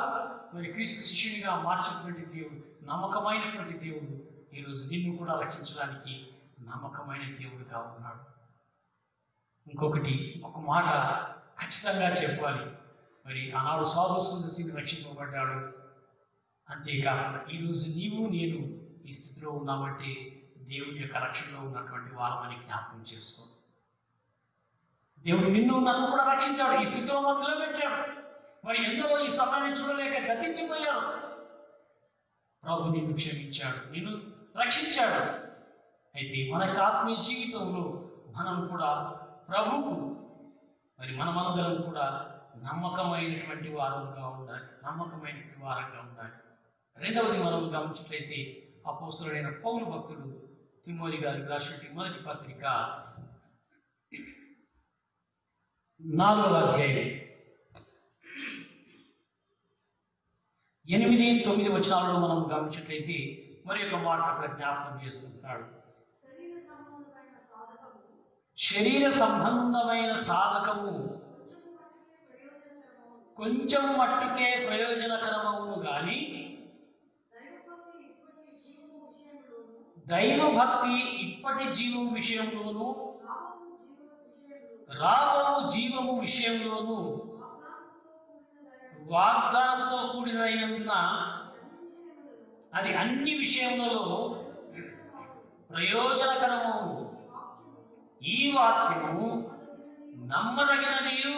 మరి క్రీస్తు శిష్యునిగా మార్చినటువంటి దేవుడు, నమ్మకమైనటువంటి దేవుడు ఈరోజు నిన్ను కూడా రక్షించడానికి నమ్మకమైన దేవుడిగా ఉన్నాడు. ఇంకొక మాట ఖచ్చితంగా చెప్పాలి. మరి ఆనాడు సాధు సుందర్ సింగ్ రక్షింపబడ్డాడు. అంతేకాకుండా ఈరోజు నీవు నేను ఈ స్థితిలో ఉన్నామంటే దేవుని యొక్క రక్షణలో ఉన్నటువంటి వాళ్ళని జ్ఞాపకం చేసుకో. దేవుడు నిన్ను నన్ను కూడా రక్షించాడు, ఈ స్థితిలో మనం నిలబెట్టాడు. మరి ఎందరో ఈ సమయాన్ని చూడలేక గతించిపోయారు. ప్రభు నిన్ను క్షమించాడు, నిన్ను రక్షించాడు. అయితే మన ఆత్మీయ జీవితంలో మనం కూడా ప్రభువుకు మరి మనమందరం కూడా నమ్మకమైనటువంటి వారంగా ఉండాలి, నమ్మకమైనటువంటి వారంగా ఉండాలి. రెండవది మనం గమనించినట్లయితే అపోస్తలుడైన పౌలు భక్తుడు తిమోతి గారి రాసినటువంటి మొదటి పత్రిక 4వ అధ్యాయం 8-9 వచనాలలో మనం గమనించినట్లయితే మరి ఒక మాట అక్కడ జ్ఞాపకం చేస్తున్నాడు. శరీర సంబంధమైన సాధకము కొంచెం మట్టుకే ప్రయోజనకరమవును గాని దైవభక్తి ఇప్పటి జీవం విషయంలోను రాబో జీవము విషయంలోను వాగ్దానంతో కూడినైనందున అది అన్ని విషయములలో ప్రయోజనకరము. ఈ వాక్యము నమ్మదగినదియు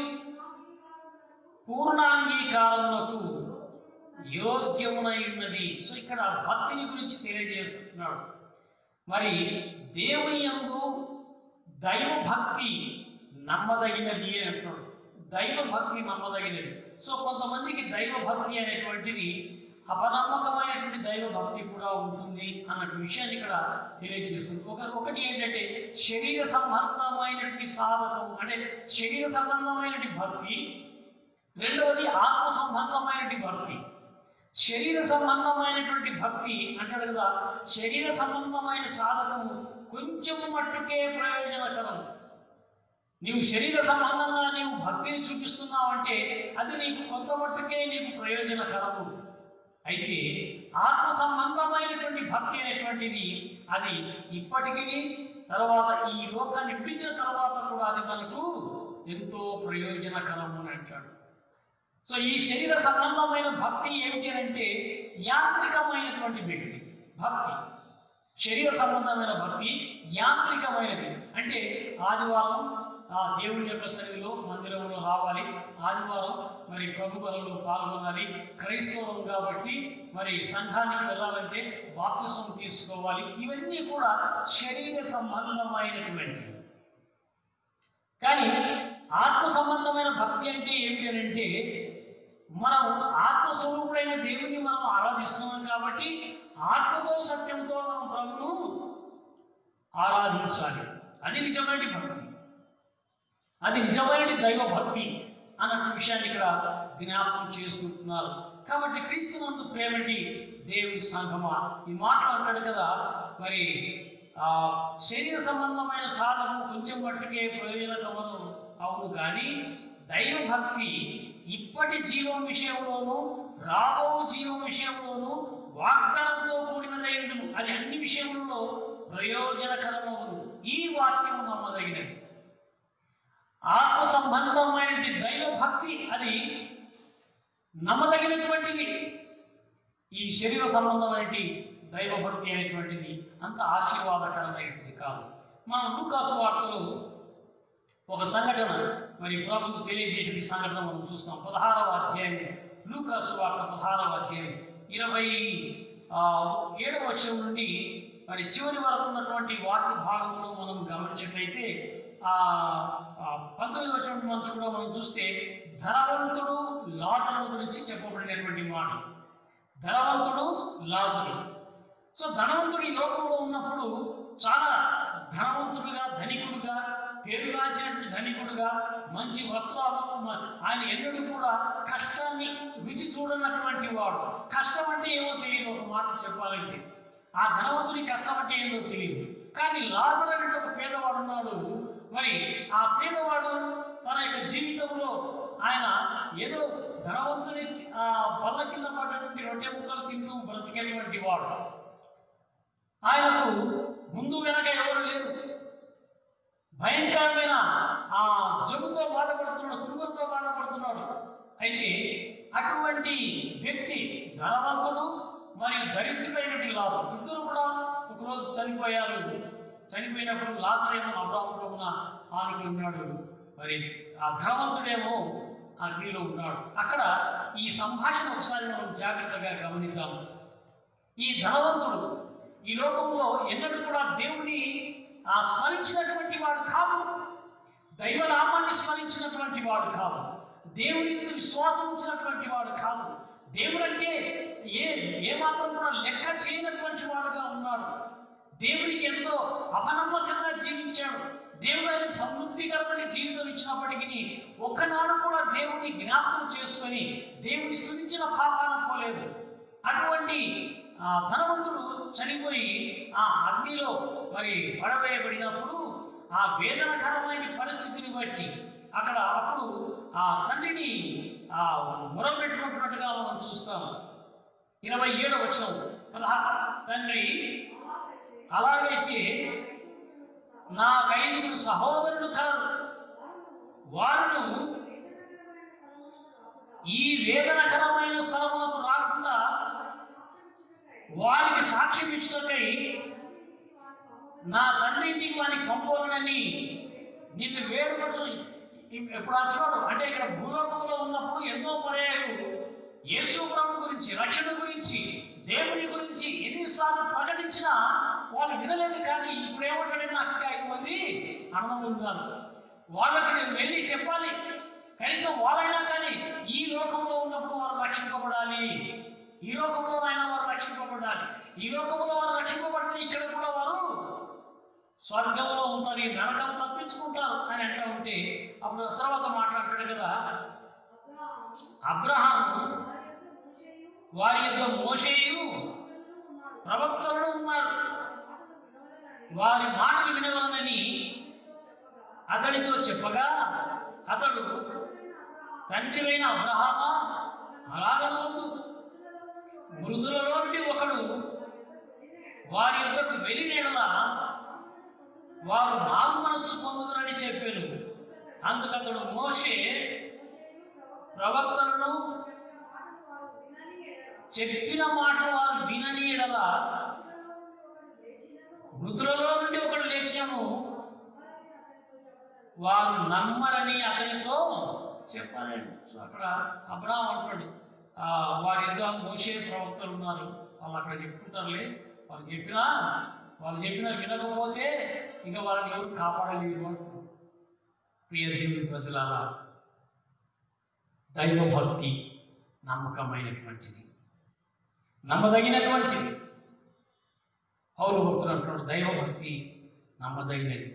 పూర్ణాంగీకారమునకు యోగ్యమునై ఉన్నది. సో ఇక్కడ భక్తిని గురించి తెలియజేస్తున్నాడు. మరి దేవుని యందు దైవ భక్తి నమ్మదగినది అని అంటున్నాడు. దైవ భక్తి నమ్మదగినది. సో కొంతమందికి దైవ భక్తి అనేటువంటిది అపనమ్మకమైనటువంటి దైవ భక్తి కూడా ఉంటుంది అన్నటువంటి విషయాన్ని ఇక్కడ తెలియజేస్తుంది. ఒకటి ఏంటంటే శరీర సంబంధమైనటువంటి సాధకం, అంటే శరీర సంబంధమైనటువంటి భక్తి. రెండవది ఆత్మ సంబంధమైనటువంటి భక్తి. శరీర సంబంధమైనటువంటి భక్తి అంటాడు కదా, శరీర సంబంధమైన సాధకము కొంచెం మట్టుకే ప్రయోజనకరం. నీవు శరీర సంబంధంగా నీవు భక్తిని చూపిస్తున్నావు అంటే అది నీకు కొంత మట్టుకే నీకు ప్రయోజనకరము. అయితే ఆత్మ సంబంధమైనటువంటి భక్తి అనేటువంటిది అది ఇప్పటికీ తర్వాత ఈ లోకాన్ని విడిచిన తర్వాత కూడా అది మనకు ఎంతో ప్రయోజనకరము అని అంటాడు. సో ఈ శరీర సంబంధమైన భక్తి ఏమిటి అంటే యాంత్రికమైనటువంటి భక్తి. శరీర సంబంధమైన భక్తి యాంత్రికమైనది. అంటే ఆదివారం దేవుని యొక్క సన్నిధిలో మందిరంలో రావాలి, ఆదివారం మరి ప్రభు బలలో పాల్గొనాలి, క్రైస్తవం కాబట్టి మరి సంఘానికి వెళ్ళాలంటే బాప్తిసం తీసుకోవాలి. ఇవన్నీ కూడా శరీర సంబంధమైనటువంటివి. కానీ ఆత్మ సంబంధమైన భక్తి అంటే ఏమిటి అని అంటే మనం ఆత్మస్వరూపుడైన దేవుణ్ణి మనం ఆరాధిస్తున్నాం కాబట్టి ఆత్మతో సత్యంతో మనం ప్రభును ఆరాధించాలి. అది నిజమైన భక్తి, అది నిజమైన దైవ భక్తి అన్న విషయాన్ని ఇక్కడ జ్ఞాపకం చేసుకుంటున్నారు. కాబట్టి క్రీస్తునందు ప్రేమటి దేవుని సంఘమా ఈ మాటలు అంటాడు కదా, మరి శరీర సంబంధమైన సాధనము కొంచెం మట్టుకే ప్రయోజనకమను అవును, కానీ దైవ భక్తి ఇప్పటి జీవం విషయంలోనూ రాబో జీవం విషయంలోనూ వాగ్దానంతో కూడినదై ఉండును. అది అన్ని విషయంలో ప్రయోజనకరమవును. ఈ వాక్యం నమ్మదగినది. ఆత్మ సంబంధమైనది దైవ భక్తి అది నమ్మదగినటువంటిది. ఈ శరీర సంబంధమైన దైవ భక్తి అనేటువంటిది అంత ఆశీర్వాదకరమైనది కాదు. మనం లూకాసు వార్తలో ఒక సంఘటన మరి ప్రభుకు తెలియజేసిన సంఘటన మనం చూస్తాం. 16వ అధ్యాయం, లూకాసు వార్త 16వ అధ్యాయం 27వ వచనం నుండి మరి చివరి వరకు ఉన్నటువంటి వాక్య భాగంలో మనం గమనించినట్లయితే 19వ వచనం నుంచి కూడా మనం చూస్తే ధనవంతుడు లాజరు గురించి చెప్పబడినటువంటి మాట. ధనవంతుడు లాజరు. సో ధనవంతుడు ఈ లోకంలో ఉన్నప్పుడు చాలా ధనవంతుడుగా, ధనికుడుగా, పేరుగాంచినటువంటి ధనికుడుగా, మంచి వస్త్రాలు, ఆయన ఎన్నడూ కూడా కష్టాన్ని రుచి చూడనటువంటి వాడు. కష్టం అంటే ఏమో తెలియదు. ఒక మాట చెప్పాలంటే ఆ ధనవంతుడి కష్టం అంటే ఏదో తెలియదు. కానీ లాజరు అనే ఒక పేదవాడు ఉన్నాడు. మరి ఆ పేదవాడు తన యొక్క జీవితంలో ఆయన ఏదో ధనవంతుని బల్ల కింద పడ్డటువంటి రొట్టె ముక్కలు తింటూ బ్రతికేటువంటి వాడు. ఆయనకు ముందు వెనక ఎవరు లేరు. భయంకరమైన ఆ జబ్బుతో బాధపడుతున్నాడు, కుటుంబంతో బాధపడుతున్నాడు. అయితే అటువంటి వ్యక్తి ధనవంతుడు మరియు దరిద్రుడైనటువంటి లాజరు ఇద్దరు కూడా ఒకరోజు చనిపోయారు. చనిపోయినప్పుడు లాజరేమో అబ్రాహామున ఆనుకుని ఉన్నాడు, మరి ఆ ధనవంతుడేమో అగ్నిలో ఉన్నాడు. అక్కడ ఈ సంభాషణ ఒకసారి మనం జాగ్రత్తగా గమనిద్దాం. ఈ ధనవంతుడు ఈ లోకంలో ఎన్నడూ కూడా దేవుని స్మరించినటువంటి వాడు కాదు, దైవనామాన్ని స్మరించినటువంటి వాడు కాదు, దేవుని విశ్వాసం ఉంచినటువంటి వాడు కాదు, దేవుడంటే ఏమాత్రం కూడా లెక్క చేయనటువంటి వాడుగా ఉన్నాడు. దేవునికి ఎంతో అపనమ్మకంగా జీవించాడు. దేవుడు ఆయన సమృద్ధికరమైన జీవితం ఇచ్చినప్పటికీ ఒక్కనాడు కూడా దేవుడిని జ్ఞాపకం చేసుకొని దేవుని స్తుతించిన పాపాన పోలేదు. అటువంటి ధనవంతుడు చనిపోయి ఆ అగ్నిలో మరి పడవేయబడినప్పుడు ఆ వేదనకరమైన పరిస్థితిని బట్టి అప్పుడు ఆ తండ్రిని మొరపెట్టుకుంటున్నట్టుగా మనం చూస్తాం. 27వ వచనం, తండ్రి అలాగైతే నా 5 సహోదరులు కాదు, వారు ఈ వేదనకరమైన స్థలములకు రాకుండా వారికి సాక్ష్యం ఇచ్చుటకై నా తండ్రి ఇంటికి వారికి పంపాలని నిన్ను వేడుకొచ్చు. ఎప్పుడు అంటున్నాడు అంటే ఇక్కడ భూలోకంలో ఉన్నప్పుడు ఎన్నో పర్యాయాలు యేసు ప్రభు గురించి, రక్షణ గురించి, దేవుని గురించి ఎన్నిసార్లు ప్రకటించినా వాళ్ళు వినలేదు. కానీ ఇప్పుడు ఏమంటాడు, నాకు 5 మంది అన్నదమ్ములు ఉన్నారు, వాళ్ళకి నేను వెళ్ళి చెప్పాలి, కనీసం వాళ్ళైనా కానీ ఈ లోకంలో ఉన్నప్పుడు వారు రక్షింపబడాలి, ఈ లోకంలోనైనా వారు రక్షింపబడాలి. ఈ లోకంలో వారు రక్షింపబడితే ఇక్కడ కూడా వారు స్వర్గంలో ఉంటారు, ఈ నరకం తప్పించుకుంటారు అని అంటూ ఉంటే, అప్పుడు తర్వాత మాట్లాడతాడు కదా, అబ్రహాము వారి యొక్క మోషేయు ప్రవక్తలు ఉన్నారు, వారి మాటలు వినవలనని అతడితో చెప్పగా, అతడు తండ్రివైన అబ్రహామా అలాగనవద్దు, మృతులలో నుండి ఒకడు వారి యొద్దకు వెళ్ళినలా వారు మారు మనస్సు పొందుదరని చెప్పాను. అందుకతడు మోషే ప్రవక్తలను చెప్పిన మాట వారు వినని ఎడల మృతులలో నుండి ఒకడు లేచినను వారు నమ్మరని అతనితో చెప్పాలండి. సో అక్కడ అబ్రహాం అంటాడు, వారి యొక్క మోషే ప్రవక్తలు ఉన్నారు, వాళ్ళు అక్కడ చెప్పుకుంటారులే, వాళ్ళు చెప్పినా వినకపోతే ఇంకా వాళ్ళని ఎవరు కాపాడలేరు అంటున్నారు. ప్రియ దేవుని ప్రజలారా, దైవభక్తి నమ్మకమైనటువంటిది, నమ్మదగినటువంటిది. పౌలు భక్తులు అంటున్నాడు, దైవభక్తి నమ్మదగినది.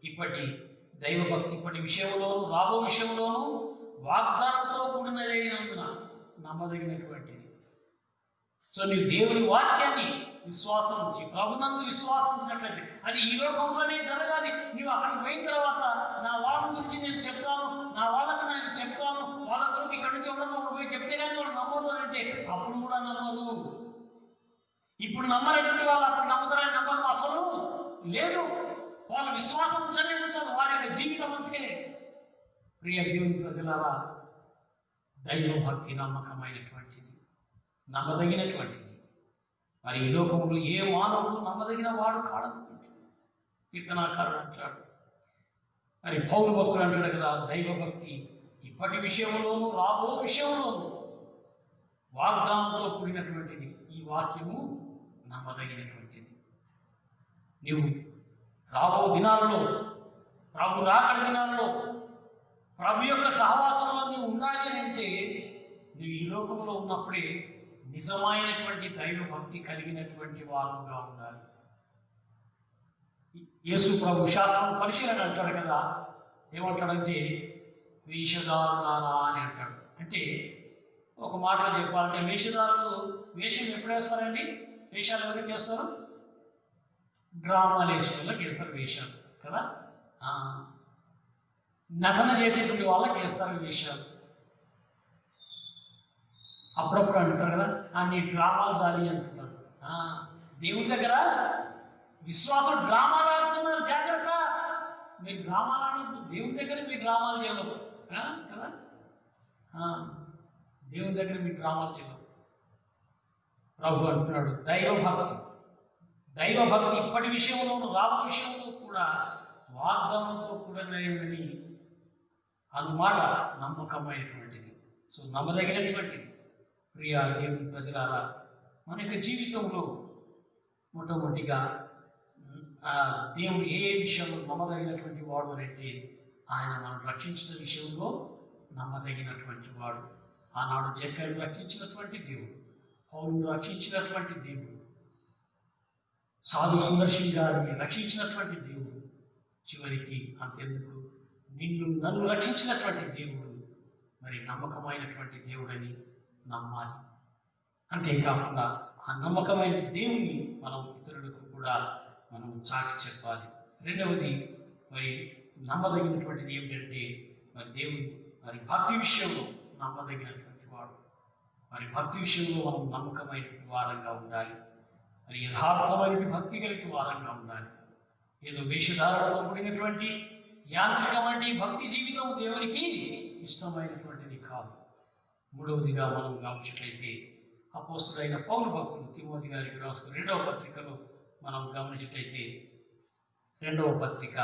ఇప్పటి విషయంలోనూ రాబో విషయంలోనూ వాగ్దానంతో కూడినదైనందున నమ్మదగినటువంటిది. సో నీవు దేవుని వాక్యాన్ని విశ్వాసం ఉంచి, ప్రభునందు విశ్వాసం ఉంచినట్లయితే అది ఈ లోకంలోనే జరగాలి. నీవు అక్కడికి పోయిన తర్వాత నా వాళ్ళ గురించి నేను చెప్తాను, నా వాళ్ళకి నేను చెప్తాను, వాళ్ళ గురించి ఇక్కడి నుంచి ఎవరన్నా పోయి చెప్తే కానీ వాళ్ళు నమ్మరు అంటే అప్పుడు కూడా నమ్మరు. ఇప్పుడు నమ్మరేటువంటి వాళ్ళు అప్పుడు నమ్ముతారని నమ్మకం అసలు లేదు. వాళ్ళు విశ్వాసం ఉంచారు, వారి యొక్క జీవితం అంతే. ప్రియ దేవుని ప్రజలారా, దైవభక్తి నమ్మకమైనటువంటిది, నమ్మదగినటువంటిది. మరి ఈ లోకంలో ఏ మానవుడు నమ్మదగిన వాడు కాడనుకుంటుంది. కీర్తనాకారుడు అంటాడు, మరి పౌలు భక్తుడు అంటాడు కదా, దైవభక్తి ఇప్పటి విషయంలోనూ రాబో విషయంలోనూ వాగ్దానంతో కూడినటువంటిది. ఈ వాక్యము నమ్మదగినటువంటిది. నీవు రాబో దినాలలో, ప్రభు రాకడ దినాలలో ప్రభు యొక్క సహవాసంలో నీవు ఉండాలి అని అంటే నువ్వు ఈ లోకంలో ఉన్నప్పుడే నిజమైనటువంటి దైవభక్తి కలిగినటువంటి వారుగా ఉండాలి. యేసు ప్రభు శాస్త్రం పరిశీలన అంటాడు కదా, ఏమంటాడంటే వేషధారులారా అని అంటాడు. అంటే ఒక మాటలో చెప్పాలంటే వేషధారులు వేషం ఎప్పుడు వేస్తారండి? వేషాలు ఎవరికి వేస్తారు? డ్రామాలు వేసే వాళ్ళకి వేస్తారు వేషాలు కదా, నటన చేసేటువంటి వాళ్ళకి వేస్తారు వేషాలు. అప్పుడప్పుడు అంటారు కదా, నీ డ్రామాలు చాలి అంటున్నారు. దేవుడి దగ్గర విశ్వాసం డ్రామాలు ఆడుతున్నారు, జాగ్రత్త. మీరు డ్రామాలు ఆడద్దు, దేవుడి దగ్గర మీరు డ్రామాలు చేయలేవు కదా, దేవుని దగ్గర మీరు డ్రామాలు చేయలేవు. ప్రభు అంటున్నాడు, దైవభక్తి ఇప్పటి విషయంలోనూ రాబో విషయంలో కూడా వాగ్దానంతో కూడినదని అన్నమాట నమ్మకమైనటువంటిది. సో నమ్మదగినటువంటిది. ప్రియ దేవుని ప్రజలారా, మన యొక్క జీవితంలో మొట్టమొదటిగా దేవుడు ఏ విషయంలో నమ్మదగినటువంటి వాడు అంటే ఆయన మనం రక్షించిన విషయంలో నమ్మదగినటువంటి వాడు. ఆనాడు జక్కయ్యను రక్షించినటువంటి దేవుడు, పౌలును రక్షించినటువంటి దేవుడు, సాధు సుదర్శన్ గారిని రక్షించినటువంటి దేవుడు, చివరికి అంతెందుకు నన్ను రక్షించినటువంటి దేవుడు మరి నమ్మకమైనటువంటి దేవుడని నమ్మాలి. అంతేకాకుండా ఆ నమ్మకమైన దేవుని మనం ఇతరులకు కూడా మనం చాటి చెప్పాలి. రెండవది మరి నమ్మదగినటువంటిది ఏమిటంటే మరి దేవుడు మరి భక్తి విషయంలో నమ్మదగినటువంటి వాడు. మరి భక్తి విషయంలో మనం నమ్మకమైన వారంగా ఉండాలి. మరి యథార్థమైన భక్తి కలిగిన వారంగా ఉండాలి. ఏదో వేషధారణతో కూడినటువంటి యాంత్రికమైన భక్తి జీవితం దేవునికి ఇష్టమైనటువంటిది కాదు. మూడవదిగా మనం గమనించినట్లయితే అపోస్తుడైన పౌలు భక్తులు తిమోతి గారికి రాస్తూ 2వ పత్రికలో మనం గమనించినట్లయితే 2వ పత్రిక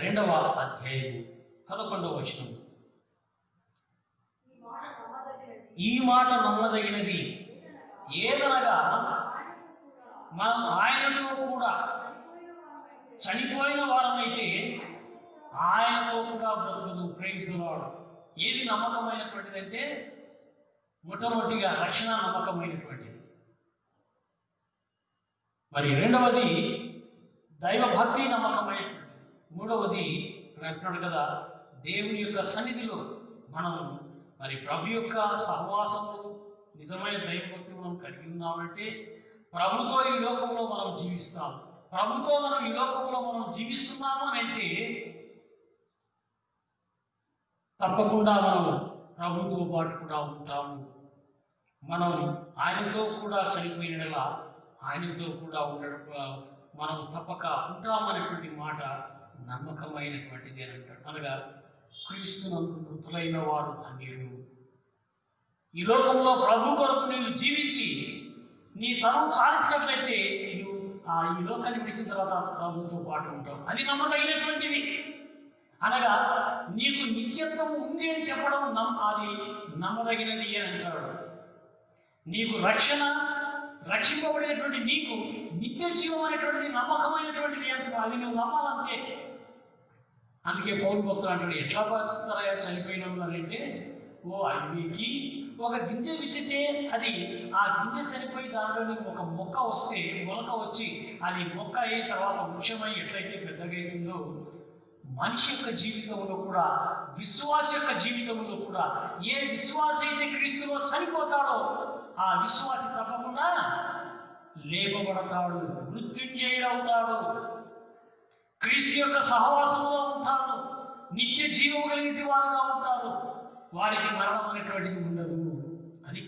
2వ అధ్యాయము 11వ వచనం, ఈ మాట నమ్మదగినది ఏదనగా మనం ఆయనతో కూడా చనిపోయిన వారమైతే ఆయనతో కూడా బ్రతుకుదు. Praise the lord. ఏది నమ్మకమైనటువంటిది అంటే మొట్టమొదటిగా రక్షణ నమ్మకమైనటువంటిది. మరి రెండవది దైవభక్తి నమ్మకమైనటువంటిది. మూడవది అంటున్నాడు కదా, దేవుని యొక్క సన్నిధిలో మనం మరి ప్రభు యొక్క సహవాసము నిజమైన దైవభక్తి మనం కలిగి ఉన్నామంటే ప్రభుతో ఈ లోకంలో మనం జీవిస్తాం. ప్రభుతో మనం ఈ లోకంలో మనం జీవిస్తున్నాము అని అంటే తప్పకుండా మనం ప్రభుతో పాటు కూడా ఉంటాము. మనం ఆయనతో కూడా చనిపోయినలా ఆయనతో కూడా మనం తప్పక ఉంటామనేటువంటి మాట నమ్మకమైనటువంటిది అని అంటాడు. అనగా క్రీస్తునందు మృతులైన వారు ధన్యులు. ఈ లోకంలో ప్రభు కొరకు నీవు జీవించి నీ తరం చాలించినట్లయితే నువ్వు ఈ లోకాన్ని విడిచిన తర్వాత ప్రభుతో పాటు ఉంటావు. అది నమ్మదగినటువంటిది. అనగా నీకు నిత్యత్వం ఉంది అని చెప్పడం అది నమ్మదగినది అని అంటాడు. నీకు రక్షింపబడినటువంటి నీకు నిత్య జీవం అనేటువంటిది నమ్మకమైనటువంటిది అంటున్నావు. అది నువ్వు నమ్మాలంతే. అందుకే పౌలు భక్తులు అంటాడు, ఎట్లా బతుకుతారా చనిపోయిన అని అంటే, అవికి ఒక గింజ విత్తితే అది ఆ గింజ చనిపోయి దానిలోని ఒక మొక్క వస్తే మొలక వచ్చి అది మొక్క అయిన తర్వాత వృక్షమై ఎట్లయితే పెద్దగా అవుతుందో మనిషి యొక్క జీవితంలో కూడా విశ్వాస యొక్క జీవితంలో కూడా ఏ విశ్వాస అయితే క్రీస్తులో చనిపోతాడో ఆ విశ్వాసి తప్పకుండా లేపబడతాడు, మృత్యుంజయుడవుతాడు, క్రీస్తు యొక్క సహవాసంలో ఉంటాడు, నిత్య జీవం కలిగిన వారుగా ఉంటారు. వారికి మరణం అనేటువంటిది ఉండదు. అది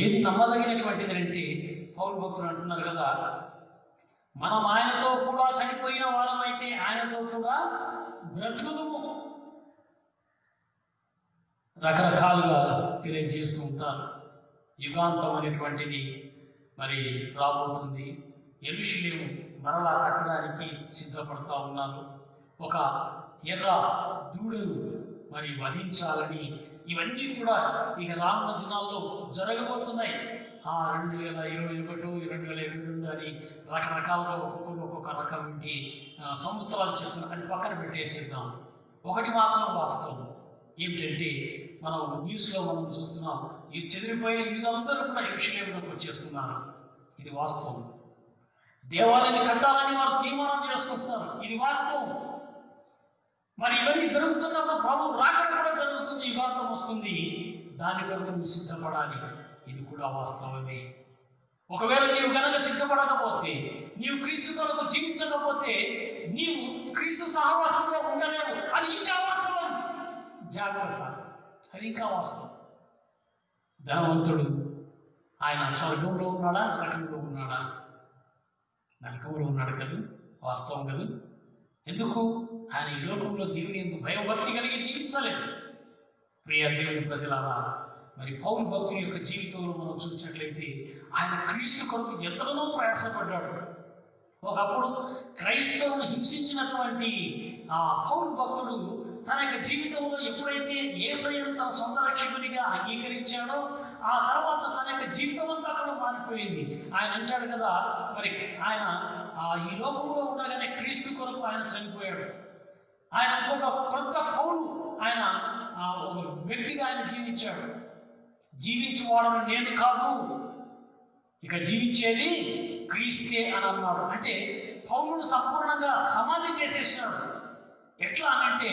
ఏది నమ్మదగినటువంటిది అంటే పౌలు భక్తులు అంటున్నారు కదా, మనం ఆయనతో కూడా చనిపోయిన వారమైతే ఆయనతో కూడా బ్రతుకుదుము. రకరకాలుగా తెలియజేస్తూ ఉంటారు. యుగాంతం అనేటువంటిది మరి రాబోతుంది. యెరూషలేము మరలా కట్టడానికి సిద్ధపడతా ఉన్నారు. ఒక ఎర్ర దూడను మరి వధించాలని ఇవన్నీ కూడా ఇక రానున్న దినాల్లో జరగబోతున్నాయి. 2021, 2022 అని రకరకాలుగా ఒక్కొక్క రకం ఇంటి సంవత్సరాలు చెప్తున్నారు. అని పక్కన పెట్టేసేద్దాం. ఒకటి మాత్రం వాస్తవం ఏమిటంటే మనం న్యూస్లో మనం చూస్తున్నాం, ఈ చెదిరిపోయిన యూదులందరూ కూడా యెరూషలేములోకి వచ్చేస్తున్నారు. ఇది వాస్తవం. దేవాలయాన్ని కట్టాలని వారు తీర్మానం చేసుకుంటున్నారు. ఇది వాస్తవం. మరి ఇవన్నీ జరుగుతున్నప్పుడు ప్రభు రాకడ కూడా జరుగుతుంది, యుగాంతం వస్తుంది. దాని కొరకు నువ్వు సిద్ధపడాలి. ఇది కూడా వాస్తవమే. ఒకవేళ నీవు గనక సిద్ధపడకపోతే, నీవు క్రీస్తు కొరకు జీవించకపోతే నీవు క్రీస్తు సహవాసంలో ఉండలేవు. అది ఇంకా వాస్తవం. జాగ్రత్త, అది ఇంకా వాస్తవం. ధనవంతుడు ఆయన స్వర్గంలో ఉన్నాడా, నరకంలో ఉన్నాడా? నరకంలో ఉన్నాడు కదా, వాస్తవం కదా. ఎందుకు? ఆయన ఈ లోకంలో దేవుని యందు భయభక్తి కలిగి జీవించలేదు. ప్రియ దేవుని ప్రజలారా, మరి పౌలు భక్తుని యొక్క జీవితంలో మనం చూసినట్లయితే ఆయన క్రీస్తు కొరకు ఎంతగానో ప్రయాసపడ్డాడు. ఒకప్పుడు క్రైస్తవులను హింసించినటువంటి ఆ పౌలు భక్తుడు తన యొక్క జీవితంలో ఎప్పుడైతే యేసయ్యను తన సొంత రక్షకునిగా అంగీకరించాడో ఆ తర్వాత తన యొక్క జీవితం అంతా కూడా మారిపోయింది. ఆయన అంటాడు కదా, మరి ఆయన ఈ లోకంలో ఉండగానే క్రీస్తు కొరకు ఆయన చనిపోయాడు. ఆయన ఒక క్రొత్త పౌలు, ఆయన ఒక వ్యక్తిగా ఆయన జీవించాడు. జీవించువాడను నేను కాదు, ఇక జీవించేది క్రీస్తే అని అన్నాడు. అంటే పౌలును సంపూర్ణంగా సమాధి చేసేసినాడు. ఎట్లా అనంటే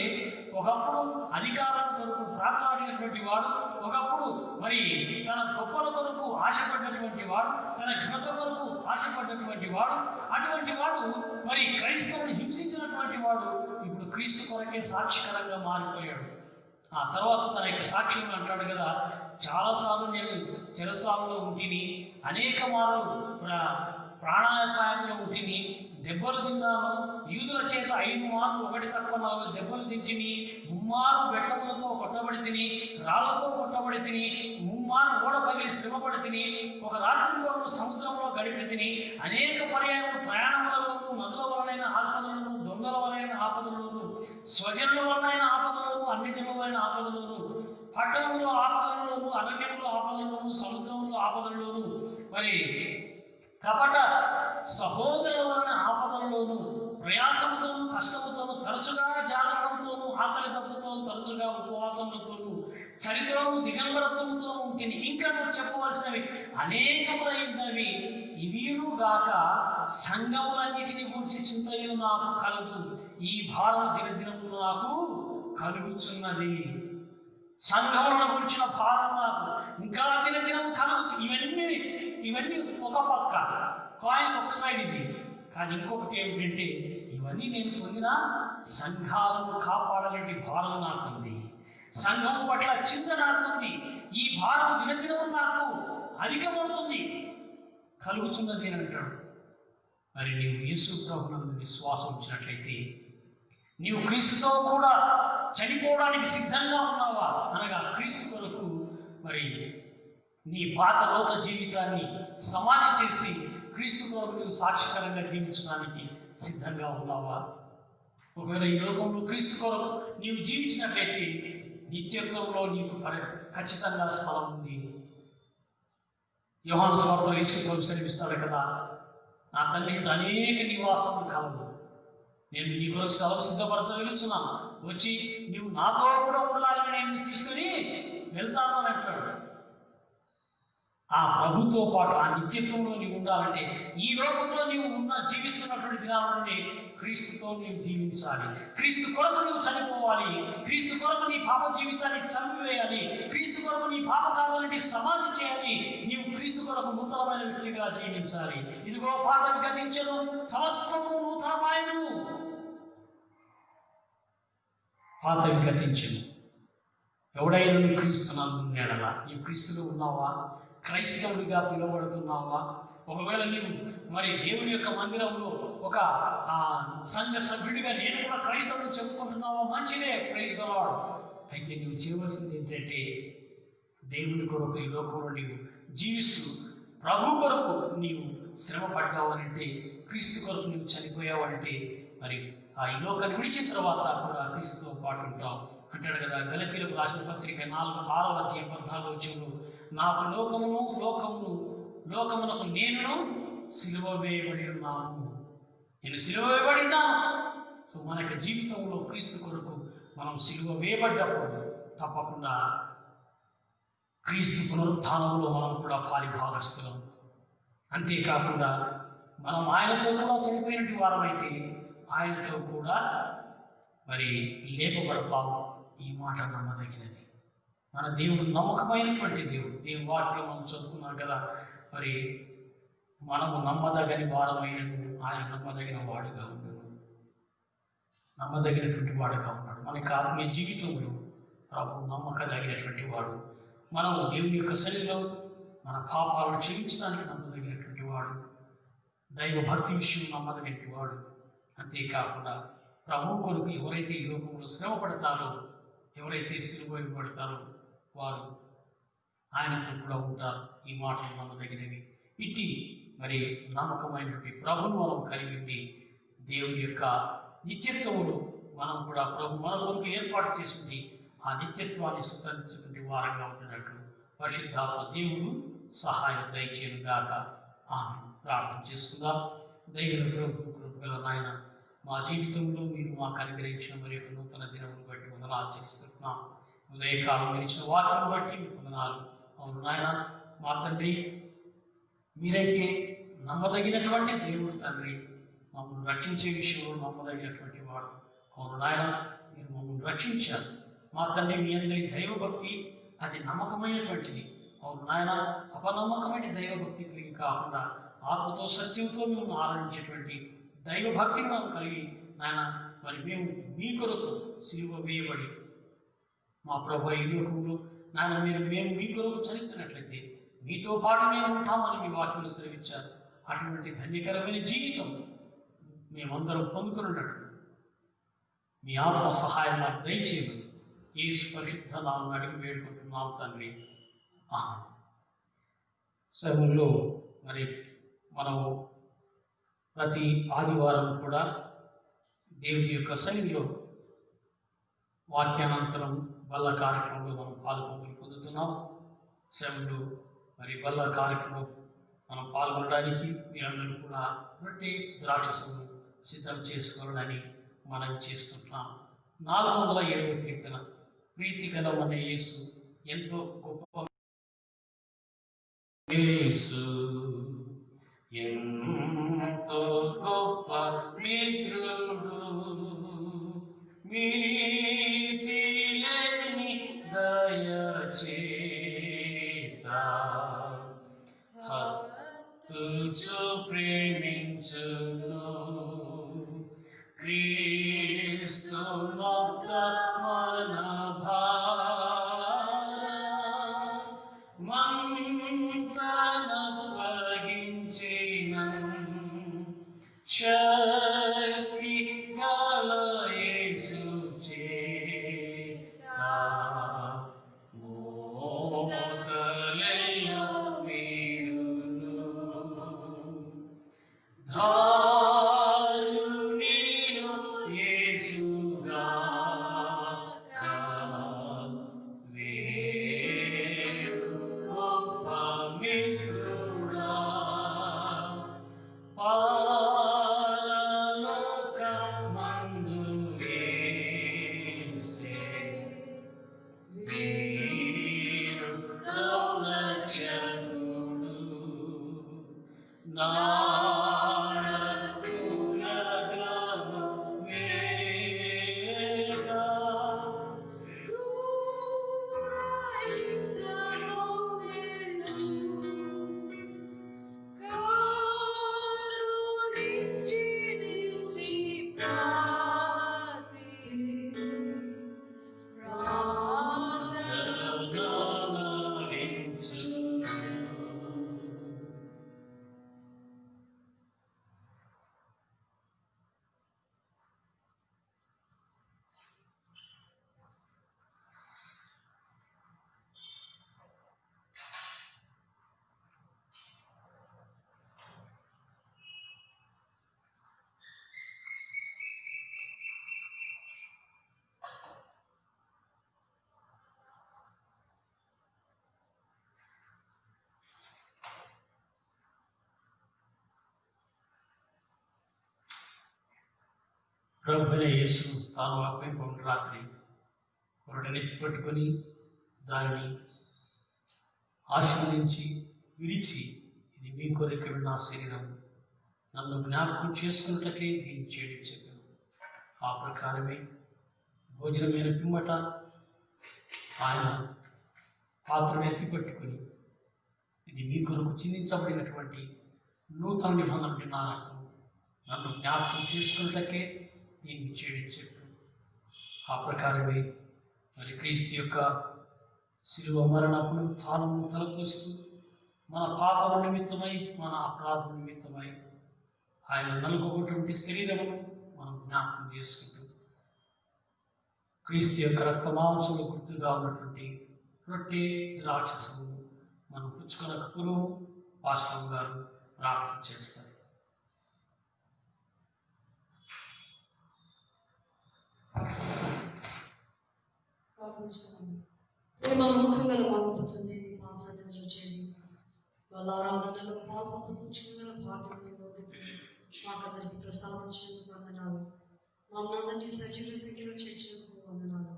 ఒకప్పుడు అధికారం కొరకు ప్రాట్లాడినటువంటి వాడు, ఒకప్పుడు మరి తన గొప్పల కొరకు ఆశపడినటువంటి వాడు, తన ఘనత కొరకు ఆశపడినటువంటి వాడు, అటువంటి వాడు మరి క్రైస్తవుని హింసించినటువంటి వాడు ఇప్పుడు క్రీస్తు కొరకే సాక్షికరంగా మారిపోయాడు. ఆ తర్వాత తన యొక్క సాక్ష్యం అంటాడు కదా, చాలాసార్లు నేను చెరసాలలో ఉంటిని, అనేక మార్లు ప్రాణాపాయంలో ఉంటిని, దెబ్బలు తిన్నాను, యూదుల చేత 5 మార్లు 1 తక్కువ 4 దెబ్బలు తింటిని, 3 మార్లు బెట్టములతో కొట్టబడి తిని, రాళ్లతో కొట్టబడి తిని, 3 మార్లు ఓడ పగిలి శ్రమపడి తిని, ఒక రాత్రి సముద్రంలో గడిపి తిని, అనేక పర్యాయములు ప్రయాణములలోనూ, నదుల వలనైన ఆపదలను, దొంగల వలన ఆపదలను, స్వజనుల వలన ఆపదలను, అన్ని జనుల వలన ఆపదలను, పట్టణంలో ఆపదలలోను, అరణ్యంలో ఆపదలలోను, సముద్రంలో ఆపదలలోను, మరి కపట సహోదరుల వలన ఆపదలలోను, ప్రయాసముతోను కష్టముతోను, తరచుగా జాగరణంతోను, ఆకలి దప్పుతోను, తరచుగా ఉపవాసములతోను, చరిత్రను దిగంబరత్వంతో ఉంటుంది. ఇంకా చెప్పవలసినవి అనేకమైనవి. ఇవిను గాక సంఘములన్నిటిని గూర్చి చింతయు నాకు కలదు, ఈ భారం దినదినము నాకు కలుగుచున్నది. సంఘములను గురించిన భారం నాకు ఇంకా దినదినము కలుగుతు. ఇవన్నీ ఒక పక్క కాయిన్ ఒక సైడ్ ఇది. కానీ ఇంకొకటి ఏమిటంటే, ఇవన్నీ నేను పొందిన సంఘాలను కాపాడాలంటే భారం నాకుంది, సంఘం పట్ల చింత నాకుంది. ఈ భారం దినదినము నాకు అధికమవుతుంది, కలుగుతున్నది అని అంటాడు. మరి నీవు యేసు ప్రభునందు విశ్వాసం ఉంచినట్లయితే, నీవు క్రీస్తుతో కూడా చనిపోవడానికి సిద్ధంగా ఉన్నావా అనగా క్రీస్తు కొరకు మరి నీ పాత లోత జీవితాన్ని సమాధి చేసి క్రీస్తు కొరకు నీవు సాక్షికరంగా జీవించడానికి సిద్ధంగా ఉన్నావా? ఒకవేళ ఈ లోకంలో క్రీస్తు కొరకు నీవు జీవించినట్లయితే నిత్యత్వంలో నీకు ఖచ్చితంగా స్థలం ఉంది. యోహాను సువార్తలో యేసు ప్రభు సెలవిస్తాడు కదా, నా తండ్రి అనేక నివాసములు కలవు, నేను నీ కొరకు స్థలం సిద్ధపరచ వెళుతున్నాను, వచ్చి నీవు నాతో కూడా ఉండాలని నేను తీసుకొని వెళ్తాను అని అంటాడు. ఆ ప్రభుతో పాటు ఆ నిత్యత్వంలో నీవు ఉండాలంటే ఈ లోకంలో నీవు జీవిస్తున్నటువంటి దినాల నుండి క్రీస్తుతో నీవు జీవించాలి. క్రీస్తు కొరకు నీవు చనిపోవాలి. క్రీస్తు కొరకు నీ పాప జీవితాన్ని చంపివేయాలి. క్రీస్తు కొరకు నీ పాపకాలాన్ని సమాధి చేయాలి. నీవు క్రీస్తు కొరకు నూతనమైన వ్యక్తిగా జీవించాలి. ఇదిగో పాపం గతించను, సమస్తము నూతనమాయను. పాతవి గతించను. ఎవడైనా నువ్వు క్రీస్తునందు ఎడలా, నీవు క్రీస్తులో ఉన్నావా? క్రైస్తవుడిగా పిలువబడుతున్నావా? ఒకవేళ నీవు మరి దేవుని యొక్క మందిరంలో ఒక సంఘ సభ్యుడిగా నేను కూడా క్రైస్తవుని చెప్పుకుంటున్నావా? మంచిదే, ప్రైజ్ ది లార్డ్. అయితే నీవు చేయవలసింది ఏంటంటే, దేవుని కొరకు ఈ లోకంలో నీవు జీవిస్తూ ప్రభు కొరకు నీవు శ్రమ పడ్డావనంటే, క్రీస్తు కొరకు నీవు చనిపోయావంటే, మరి ఈ లోకాన్ని విడిచిన తర్వాత కూడా క్రీస్తుతో పాటు ఉంటావు అంటాడు కదా. గలతీయులకు రాసిన పత్రిక 6వ అధ్యాయం 14వ వచనంలో, నాకు లోకమునకు నేను సిలువ వేయబడి ఉన్నాను, నేను సిలువ వేయబడి ఉన్నాను. సో మనకి జీవితంలో క్రీస్తు కొరకు మనం సిలువ వేయబడ్డప్పుడు తప్పకుండా క్రీస్తు పునరుత్థానంలో మనం కూడా పాలిభాగస్తున్నాం. అంతేకాకుండా మనం ఆయనతో కూడా చనిపోయినటువంటి వారమైతే ఆయనతో కూడా మరి లేపబడతాము. ఈ మాట నమ్మదగినది. మన దేవుడు నమ్మకమైనటువంటి దేవుడు. దేవుని వాటిలో మనం చదువుకున్నాం కదా, మరి మనము నమ్మదగని వారమైనను ఆయన నమ్మదగిన వాడుగా ఉన్నాడు, నమ్మదగినటువంటి వాడుగా ఉన్నాడు. మనకి ఆత్మీయ జీవితంలో ప్రభు నమ్మకదగినటువంటి వాడు. మనం దేవుని యొక్క సన్నిధిలో మన పాపాలను క్షమించడానికి నమ్మదగినటువంటి వాడు, దైవ భక్తి విషయం నమ్మదగినటువంటి వాడు. అంతేకాకుండా ప్రభు కొరకు ఎవరైతే ఈ లోకంలో శ్రమ పడతారో, ఎవరైతే సిలువ వేయబడతారో వారు ఆయనతో కూడా ఉంటారు. ఈ మాటలు నమ్మదగినవి. ఇట్టి మరి నమ్మకమైనటువంటి ప్రభువును మనం కలిగి ఉండి దేవుని యొక్క నిత్యత్వములు మనం కూడా ప్రభు మన కొరకు ఏర్పాటు చేసుకుని ఆ నిత్యత్వాన్ని సుతరించినటువంటి వారంగా ఉంటున్నట్లు పరిశుద్ధాత్మ దేవుడు సహాయం దయచేయను గాక. ఆమె ప్రార్థన చేసుకుందాం. దైవ ప్రభు నాయన, మా జీవితంలో మీరు మాకు అనుగ్రహించిన మరి యొక్క నూతన దినమును బట్టి వందనాలు చెల్లిస్తున్నాం. ఉదయకాలం మీరు ఇచ్చిన వాక్యం బట్టి మీకు వందనాలు. అవును నాయన, మా తండ్రి మీరైతే నమ్మదగినటువంటి దేవుడు తండ్రి, మమ్మల్ని రక్షించే విషయంలో నమ్మదగినటువంటి వాడు. అవును నాయన, మీరు మమ్మల్ని రక్షించారు. మా తండ్రి మీ అందరి దైవభక్తి అది నమ్మకమైనటువంటిది. అవును నాయన, అపనమ్మకమైన దైవభక్తి కలిగి కాకుండా ఆత్మతో సత్యంతో మేము ఆరాధించేటువంటి దైవభక్తిని మనం కలిగి నాయన, మరి మేము మీ కొరకు సిలువ వేయబడి మా ప్రభు ఈ లోకంలో నాయన మేము మీ కొరకు చనిపోయినట్లయితే మీతో పాటు మేము ఉంటామని మీ వాక్యంలో సెలవిచ్చారు. అటువంటి ధన్యకరమైన జీవితం మేమందరం పొందుకున్నట్లు మీ ఆత్మ సహాయం మాకు దయచేయమని యేసు పరిశుద్ధ నామమున అడిగి వేడుకుంటున్నాం తండ్రి. సమయంలో మరి మనము ప్రతి ఆదివారం కూడా దేవుని యొక్క సన్నిధిలో వాక్యానంతరం వల్ల కార్యక్రమంలో మనం పాల్గొని పొందుతున్నాం. శ్రమలు మరి బల్ల కార్యక్రమం మనం పాల్గొనడానికి మీరందరూ కూడా రొట్టె ద్రాక్షసము సిద్ధం చేసుకోవాలని మనం చేస్తుంటున్నాం. 407వ కీర్తన. ప్రీతి గలమనే యేసు ఎంతో గొప్ప యేసు ఎంతో గొప్ప మిత్రుడు, మితి లేని దయచేత హత్తుచు ప్రేమించును. క్రీస్తునొద్ద మన మంటను వహించిన శక్తి గల యేసు చేత మోతలెన్నో వీడును. ధారుణియు యేసుగాక వేరు గొప్ప మిత్రుడా. పరలోకమందు యేసే వీరుడో రక్షకుడు. నారకులగము వేగా ప్రభువైన యేసు తాను అప్పగింపబడిన రాత్రి కొరడనెత్తి పట్టుకొని దానిని ఆశీర్వదించి విరిచి, ఇది మీ కొరకు నా శరీరం, నన్ను జ్ఞాపకం చేసుకున్నట్లకే దీన్ని చేయడం చెప్పాను. ఆ ప్రకారమే భోజనమైన పిమ్మట ఆయన పాత్రను ఎత్తి పట్టుకొని, ఇది మీ కొరకు చిందించబడినటువంటి నూతన నిబంధన నా రక్తం, నన్ను జ్ఞాపకం చేసుకున్నట్లకే దీన్ని చేయడం చెప్పాను. ఆ ప్రకారమే మరి క్రీస్తు యొక్క శిలువ మరణ పునరుత్థానము తలపోస్తూ మన పాపల నిమిత్తమై, మన అపరాధం నిమిత్తమై ఆయన నలుగుబటువంటి శరీరమును మనం జ్ఞాపకం చేసుకుంటూ క్రీస్తు యొక్క రక్త మాంసములు గుర్తుగా ఉన్నటువంటి రొట్టె ద్రాక్షసము మనం పుచ్చుకొనక పూర్వం పాస్టర్ గారు ప్రార్థన చేస్తారు. ప్రేమముఖంగా మారిపోతుంది. నీ పాసన్నిధిలో చేరి వాళ్ళ ఆరాధనలో పాల్పంచుకున్న భాగ్యం మాకందరికి ప్రసాదించినందుకు వందనాలు. మమ్మల్ని అందరినీ సజీవ సంఖ్యలో చేర్చినందుకు వందనాలు.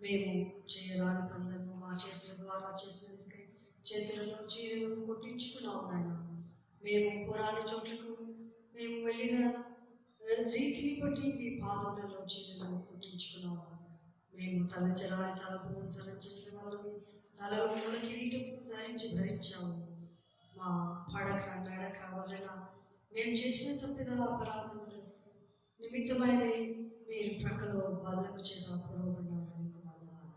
మేము చేయరాని పనులను మా చేతుల ద్వారా చేసేందుకై చేతులలో చీరలను కొట్టించుకున్నాం నాయన. మేము పురాణ చోట్లకు మేము వెళ్ళిన రీతిని బట్టి మీ పాదములలో చీరలను కొట్టించుకున్నాము. మేము తలంచరాని తలపును తలంచని వాళ్ళని తలలో ముళ్ళ కిరీటము ధరించాము. మా పడక నడక వలన మేము చేసిన తప్పిద అపరాధములు నిమిత్తమైన మీరు ప్రక్కలో బల్లకు చేత పొడవబడినారు. మీకు వందనాలు.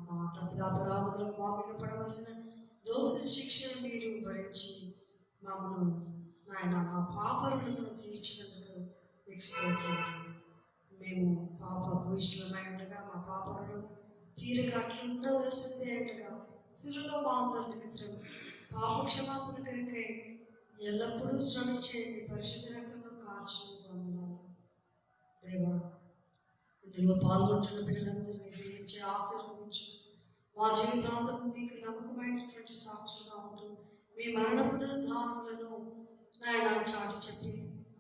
మా తప్పిద అపరాధములు మా మీద పడవలసిన దోష శిక్షను మీరు భరించి మమ్మను నాయన మా పాపములను తీర్చినందుకు మీకు స్తోత్రం. మేము పాప భూయిష్టమై ఉండగా మా పాపలను తీరక అట్లుండవలసిందే ఉండగా శిలువలో మా అందరి నిమిత్తం పాప క్షమాపణ కనుకై ఎల్లప్పుడూ శ్రమించే మీ పరిశుద్ధ రక్తంలో కార్చినందుకు వందనాలు. దేవా, ఇందులో పాల్గొంటున్న బిడ్డలందరినీ దీవించి ఆశీర్వదించి మా జీవితాంతం మీకు నమ్మకమైనటువంటి సాక్షులుగా మీ మరణ పునరుద్ధారములను నాయన చాటి చెప్పి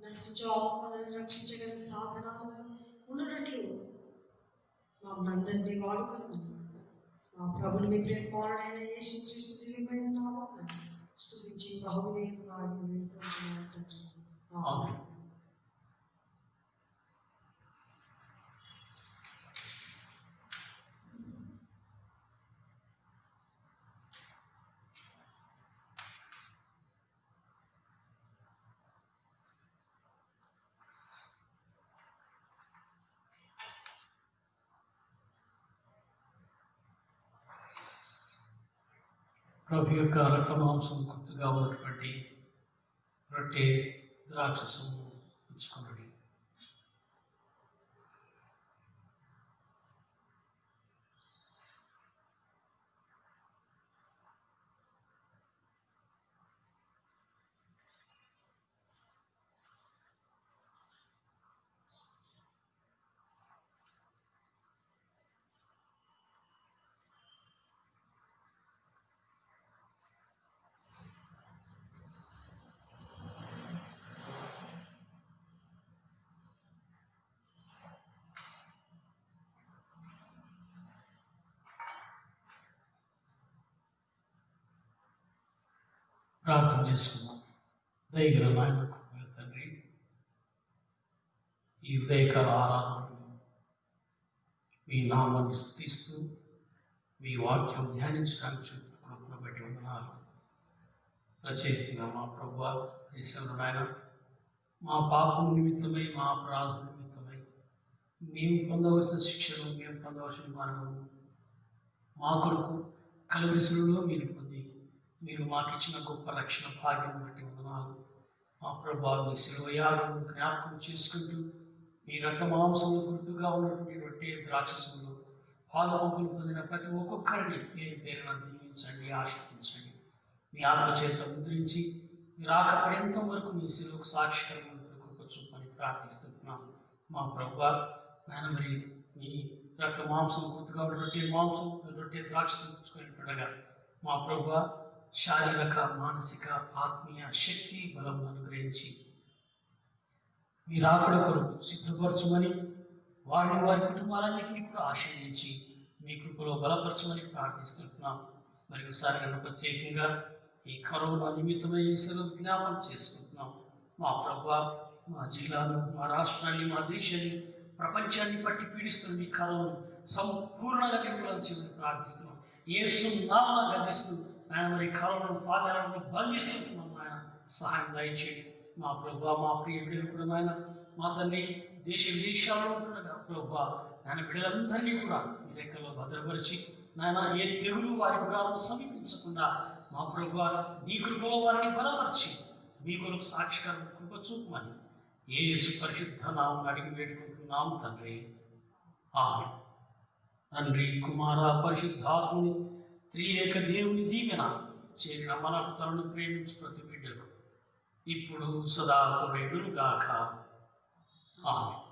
నశించు ఆత్మలను రక్షించగల సాధనాలుగా ఉన్నట్లు మమ్మల్ని అందరినీ వాడుకొని మా ప్రభుని మీ ప్రియకుమారుడైన యేసుక్రీస్తు దివ్యమైన నామమున స్తుతించి బహుమేయం వాడి వేడుకొంచున్నాము తండ్రి. ఆమేన్. ప్రభు యొక్క రక్తమాంసం గుర్తుగా ఉన్నటువంటి రొట్టె ద్రాక్షసము ఉంచుకున్నది. ప్రార్థన చేసుకుందాం. దయగల నాయన తండ్రి, ఈ ఉదయకాల ఆరాధనలు మీ నామాన్ని స్తుతిస్తూ మీ వాక్యం ధ్యానించడానికి కృపను బట్టి వందనాలు. రచయితగా మా ప్రభువా శ్రీశైలం నాయన, మా పాపం నిమిత్తమై మా అపరాధం నిమిత్తమై మేము పొందవలసిన శిక్షను, మేము పొందవలసిన మరణము మా కొరకు కలువరిశిలువలో మీరు పొంది మీరు మాకు ఇచ్చిన గొప్ప రక్షణ భాగ్యం బట్టి వందనాలు. మా ప్రభువా మీ శిలువ యాగము జ్ఞాపకం చేసుకుంటూ మీ రక్తమాంసంలో గుర్తుగా ఉన్నటువంటి రొట్టె ద్రాక్షసంలో పాలు పంపులు పొందిన ప్రతి ఒక్కొక్కరిని పేరు పేరున దీవించండి, ఆశీర్వదించండి. మీ ఆత్మ చేత ముద్రించి మీరు రాక పర్యంతం వరకు మీ శిలువకు సాక్షికరమైన కృప చూపని ప్రార్థిస్తున్నాం. మా ప్రభువా నాయన, మరి మీ రక్త మాంసం గుర్తుగా ఉన్న రొట్టె ద్రాక్ష పండగా మా ప్రభువా శారీరక, మానసిక, ఆత్మీయ శక్తి బలం అనుగ్రహించి మీ రాకడ కొరకు సిద్ధపరచమని, వారిని వారి కుటుంబాలన్నింటినీ కూడా ఆశీర్వదించి మీ కృపలో బలపరచమని ప్రార్థిస్తున్నాం. మరియు సారిగా ప్రత్యేకంగా ఈ కరోనా నిమిత్తమై సెలవు జ్ఞాపకం చేసుకుంటున్నాం. మా ప్రభువా మా జిల్లాను, మా రాష్ట్రాన్ని, మా దేశాన్ని, ప్రపంచాన్ని పట్టి పీడిస్తున్న ఈ కరోనా సంపూర్ణంగా నిర్మూలించమని ప్రార్థిస్తున్నాం. యేసు నామమున గద్దిస్తూ ఆయన మరి కరోనాను పాతాళాలను బంధిస్తున్నాం. ఆయన సహాయం దయచేయండి. మా ప్రభువా మా ప్రియ బిడ్డలు కూడా నాయన, మా తండ్రి దేశ విదేశాల్లో ఉంటుండగా ప్రభువా ఆయన బిడ్డలందరినీ కూడా మీ లెక్కలో భద్రపరిచి నాయన ఏ తెగులు వారి గుడాలను సమీపించకుండా మా ప్రభువా మీ కృపలో వారిని బలపరిచి మీ కొరకు సాక్షిగా కృప చూపమని యేసు పరిశుద్ధ నామమున అడిగి వేడుకుంటున్నాం తండ్రి. ఆమేన్. తండ్రి, కుమార, పరిశుద్ధాత్ముని త్రియేక దేవుని దీవెన చేరిన మనకు తనను ప్రేమించి ప్రతి బిడ్డకు ఇప్పుడు సదా తోడేయును గాక. ఆమేన్.